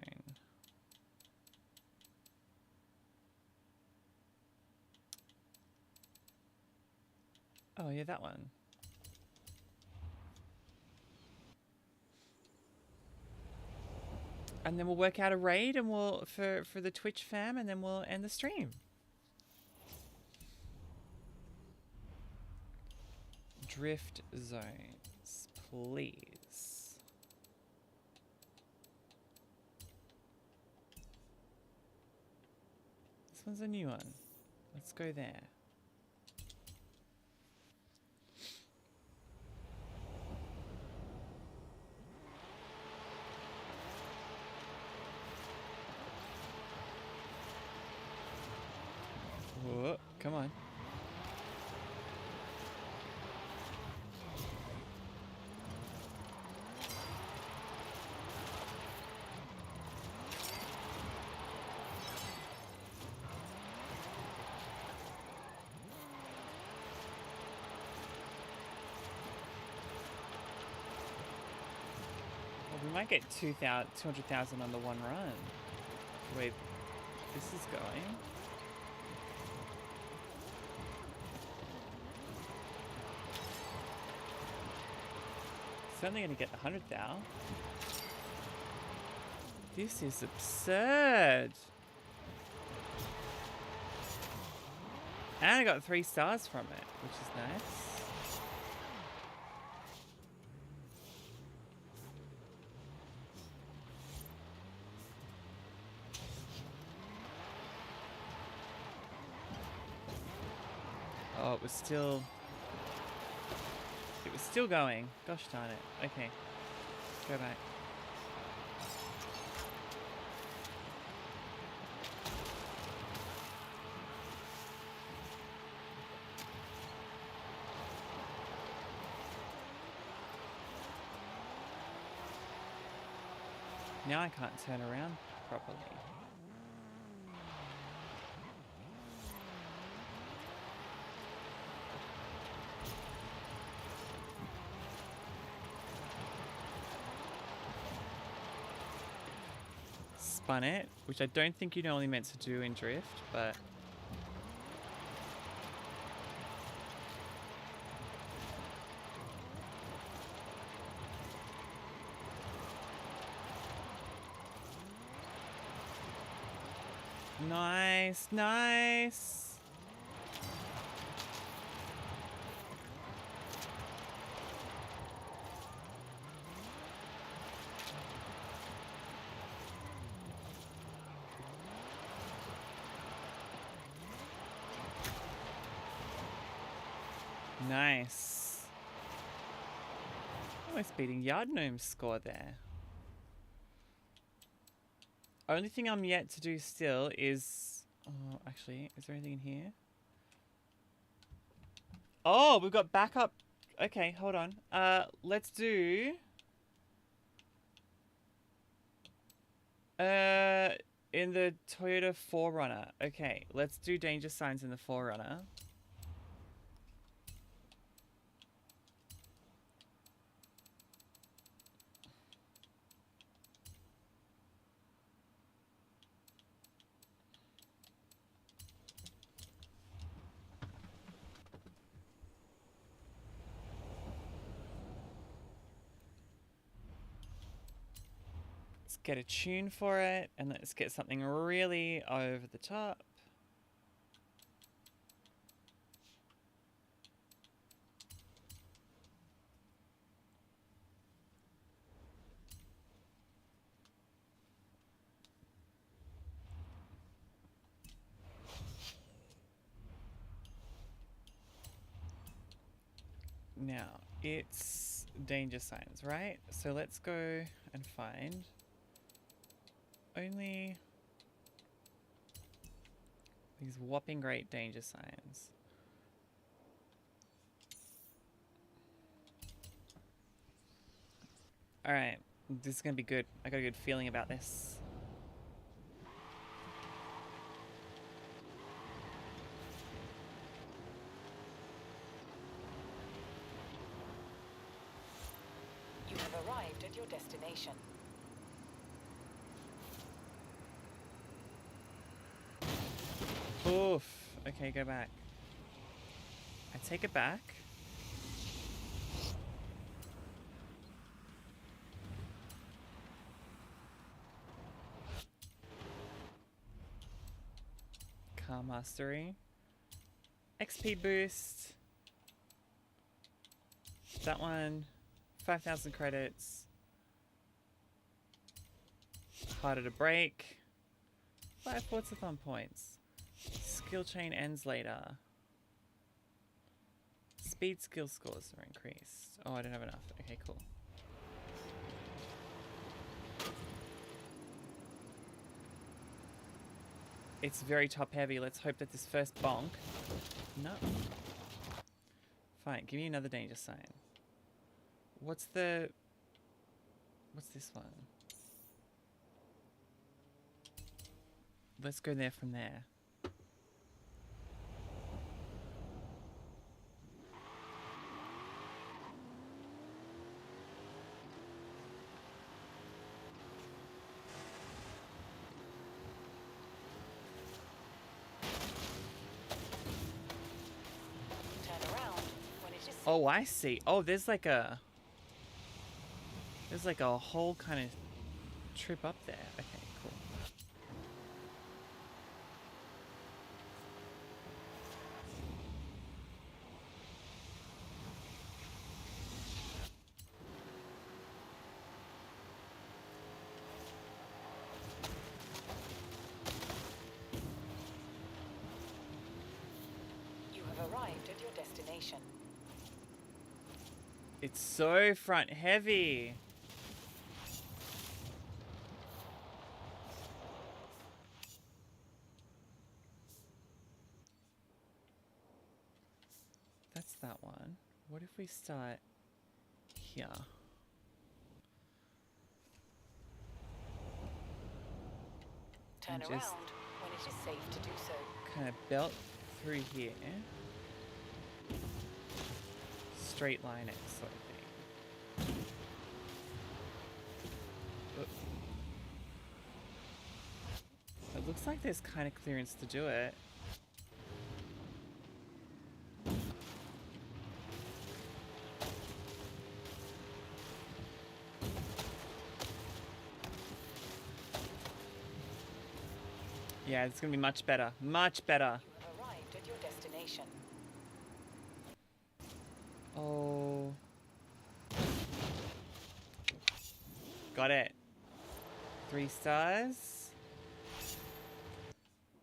Speaker 1: Oh yeah, that one. And then we'll work out a raid and we'll for the Twitch fam, and then we'll end the stream. Drift zones, please. This one's a new one. Let's go there. Whoa, come on. We might get 200,000 on the one run. The way this is going. It's only going to get 100,000. This is absurd. And I got 3 stars from it, which is nice. Oh, it was still going. Gosh darn it. Okay. Go back. Now I can't turn around properly. Spun it, which I don't think you're only meant to do in drift, but nice, nice. Nice. Almost beating Yard Gnome's score there. Only thing I'm yet to do still is... Oh, actually, is there anything in here? Oh, we've got backup. Okay, hold on. Let's do... in the Toyota 4Runner. Okay, let's do danger signs in the 4Runner. Get a tune for it, and let's get something really over the top. Now, it's danger signs, right? So let's go and find only these whopping great danger signs. Alright, this is gonna be good. I got a good feeling about this.
Speaker 3: You have arrived at your destination.
Speaker 1: Oof. Okay, go back. I take it back. Car mastery. XP boost. That one. 5,000 credits. Harder to break. 5 Forzathon points. Skill chain ends later. Speed skill scores are increased. Oh, I don't have enough. Okay, cool. it's very top heavy. Let's hope that this first bonk... No. Fine, give me another danger sign. What's this one? Let's go there from there. Oh, I see. Oh, there's like a whole kind of trip up there. Okay, cool.
Speaker 3: You have arrived at your destination.
Speaker 1: It's so front heavy. That's that one. What if we start here?
Speaker 3: Turn
Speaker 1: And
Speaker 3: around
Speaker 1: just
Speaker 3: when it is safe to do so.
Speaker 1: kind of belt through here. Straight line it sort of thing. It looks like there's kind of clearance to do it. Yeah, it's gonna be much better. Much better.
Speaker 3: You have arrived at your destination.
Speaker 1: Oh. Got it. 3 stars.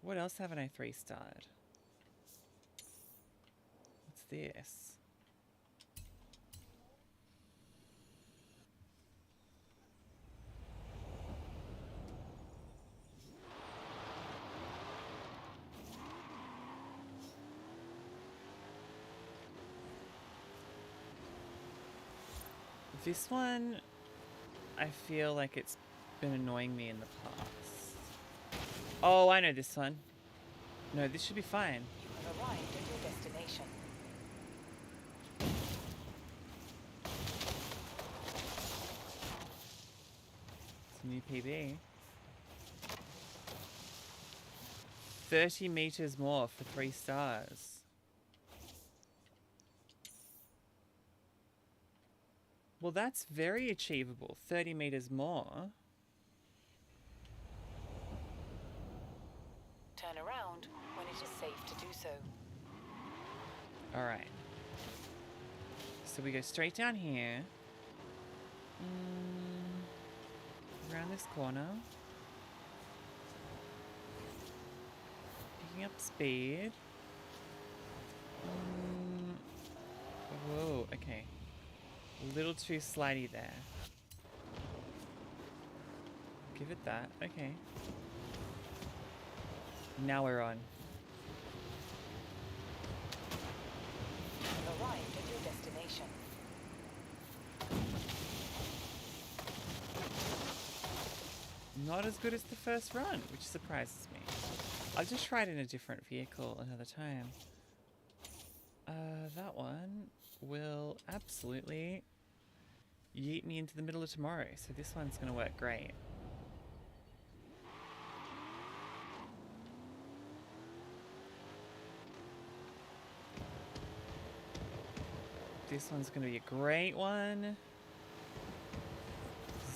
Speaker 1: What else haven't I 3-starred? What's this? This one, I feel like it's been annoying me in the past. Oh, I know this one. No, this should be fine.
Speaker 3: You have arrived at your destination.
Speaker 1: It's a new PB. 30 meters more for 3 stars. Well, that's very achievable. 30 meters more.
Speaker 3: Turn around when it is safe to do so.
Speaker 1: All right. So we go straight down here. Around this corner. Picking up speed. Whoa, okay. A little too slidey there. Give it that. Okay. Now we're on.
Speaker 3: You have arrived at your destination.
Speaker 1: Not as good as the first run, which surprises me. I'll just try it in a different vehicle another time. That one will absolutely yeet me into the middle of tomorrow, so this one's going to work great. This one's going to be a great one.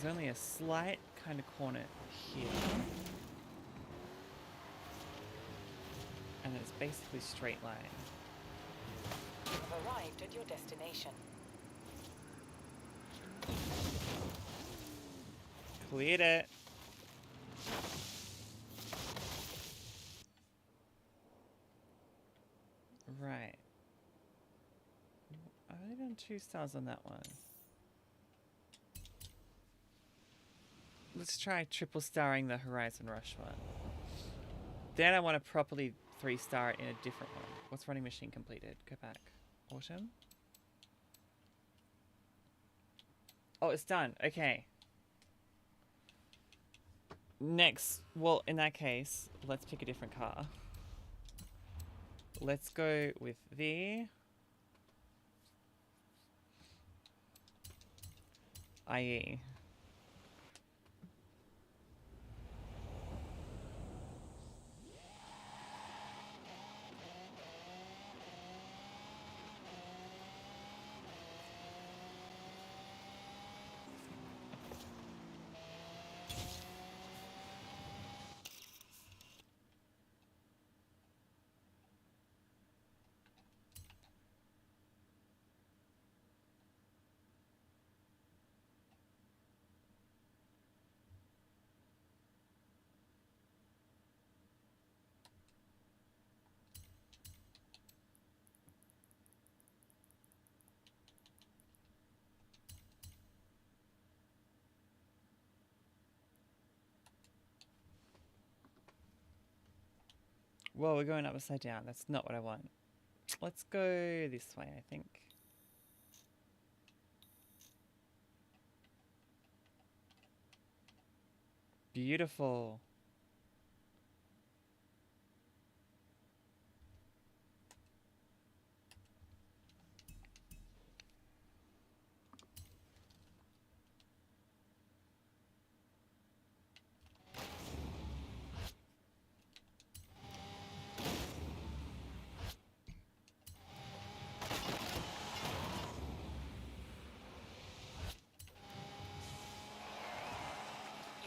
Speaker 1: There's only a slight kind of corner here. And it's basically straight line.
Speaker 3: You have arrived at your destination.
Speaker 1: Cleared it. Right. I've only done 2 stars on that one. Let's try triple starring the Horizon Rush one. Then I want to properly 3-star it in a different one. What's running machine completed? Go back. Autumn. Oh, it's done. Okay. Next, well, in that case, let's pick a different car. Let's go with the IE. Whoa, we're going upside down. That's not what I want. Let's go this way, I think. Beautiful.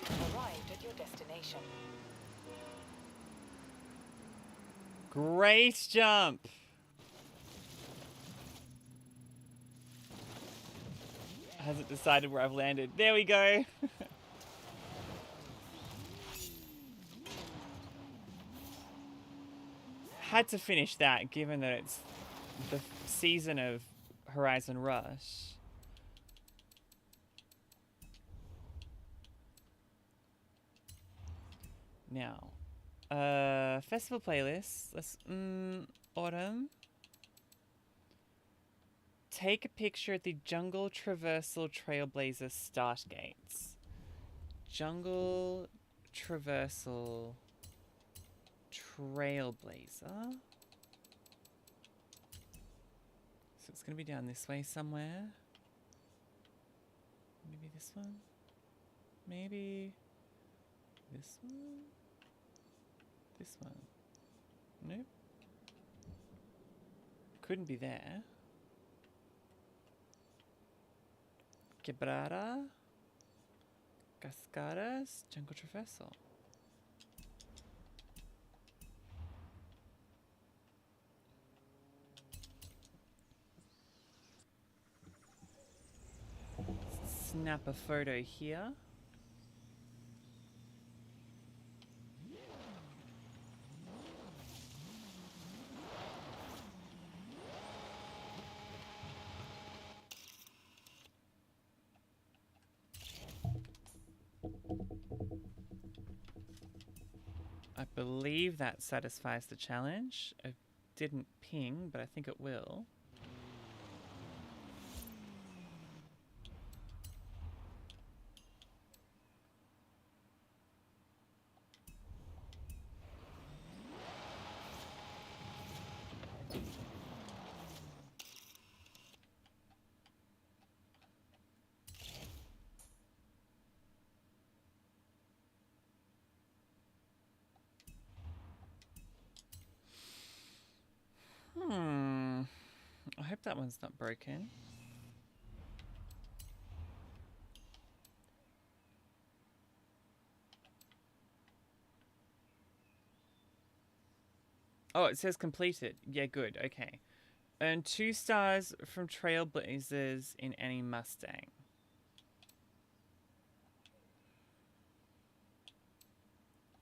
Speaker 3: You've arrived at your destination.
Speaker 1: Great jump. Hasn't decided where I've landed. There we go. Had to finish that, given that it's the season of Horizon Rush. Now, festival playlist. Let's Autumn. Take a picture at the Jungle Traversal Trailblazer start gates. Jungle Traversal Trailblazer. So it's going to be down this way somewhere. Maybe this one? Maybe this one? This one? Nope. Couldn't be there. Quebrada. Cascadas. Jungle Traversal. Snap a photo here. I believe that satisfies the challenge. It didn't ping, but I think it will. I hope that one's not broken. Oh, it says completed. Yeah, good. Okay. Earn 2 stars from Trailblazers in any Mustang.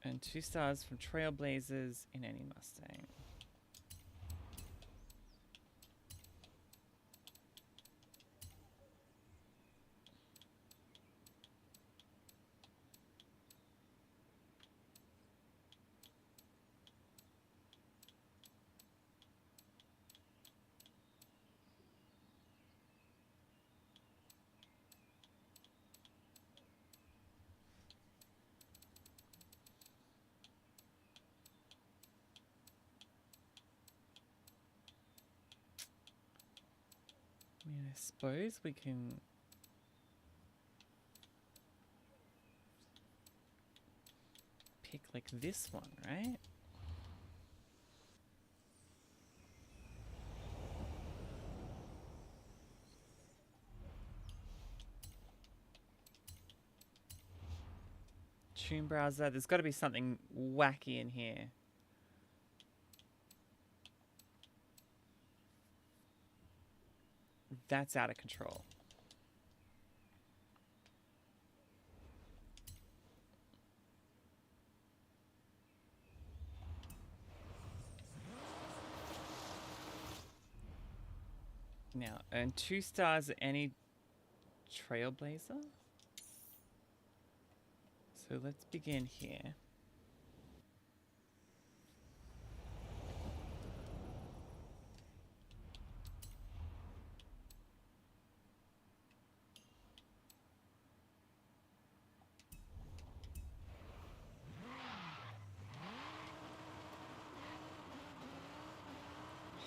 Speaker 1: Earn 2 stars from Trailblazers in any Mustang. suppose we can pick like this one, right? Tune browser. There's got to be something wacky in here. That's out of control. Now, earn 2 stars at any trailblazer. So let's begin here.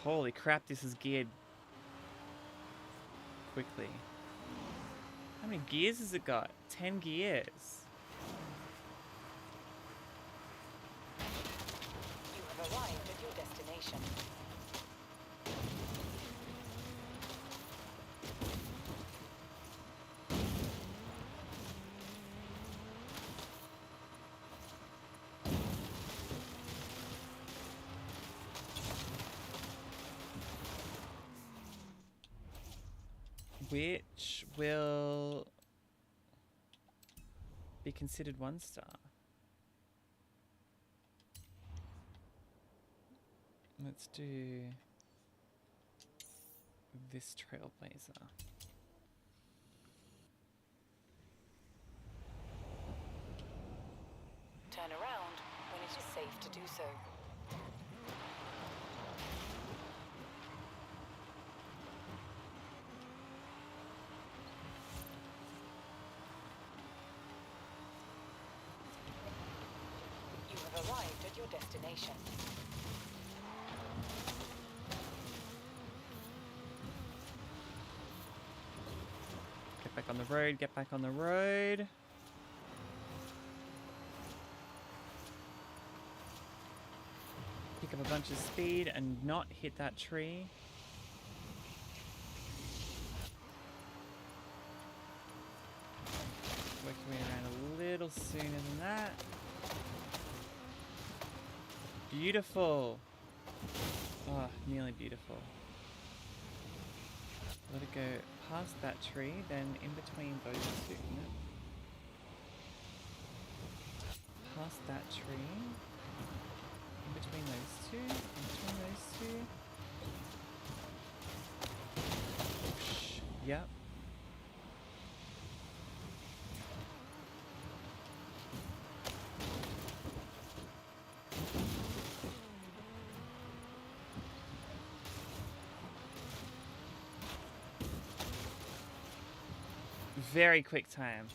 Speaker 1: Holy crap, this is geared quickly. How many gears has it got? 10 gears.
Speaker 3: You have arrived at your destination.
Speaker 1: Which will be considered 1 star? Let's do this trailblazer.
Speaker 3: Turn around when it is safe to do so. You have arrived at your destination.
Speaker 1: Get back on the road, get back on the road. Pick up a bunch of speed and not hit that tree. Work your way around a little sooner than that. Beautiful. Oh, nearly beautiful. Let it go past that tree, then in between those two. Past that tree. In between those two. In between those two. Whoosh. Yep. Very quick time.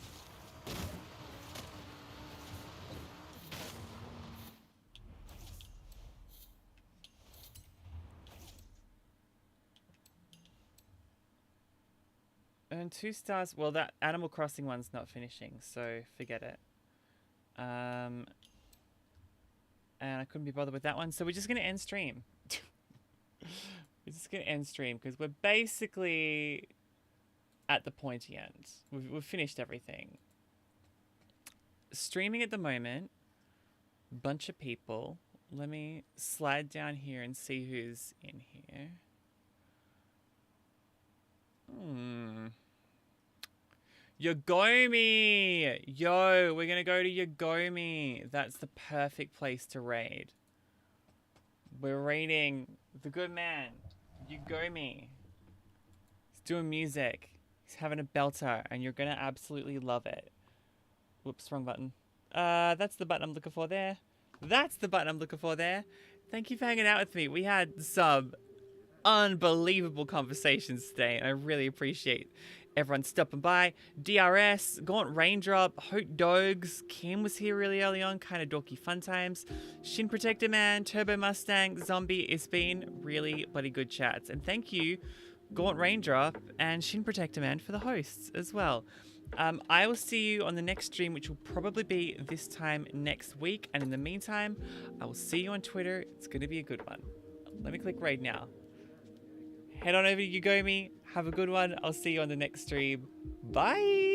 Speaker 1: Earn 2 stars. Well, that Animal Crossing one's not finishing, so forget it. And I couldn't be bothered with that one, so we're just going to end stream. We're just going to end stream because we're basically at the pointy end. We've finished everything. Streaming at the moment. Bunch of people. Let me slide down here and see who's in here. Yogomi! Yo, we're gonna go to Yogomi. That's the perfect place to raid. We're raiding the good man, Yogomi. He's doing music. He's having a belter, and you're gonna absolutely love it. Whoops, wrong button. That's the button I'm looking for there. That's the button I'm looking for there. Thank you for hanging out with me. We had some unbelievable conversations today, and I really appreciate everyone stopping by. DRS, Gaunt Raindrop, Hope Dogs, Kim was here really early on, kind of dorky fun times. Shin Protector Man, Turbo Mustang, Zombie. It's been really bloody good chats. And thank you, Gaunt Raindrop, and Shin Protector Man for the hosts as well. I will see you on the next stream, which will probably be this time next week. And in the meantime, I will see you on Twitter. It's going to be a good one. Let me click raid now. Head on over to Yugomi. Have a good one. I'll see you on the next stream. Bye.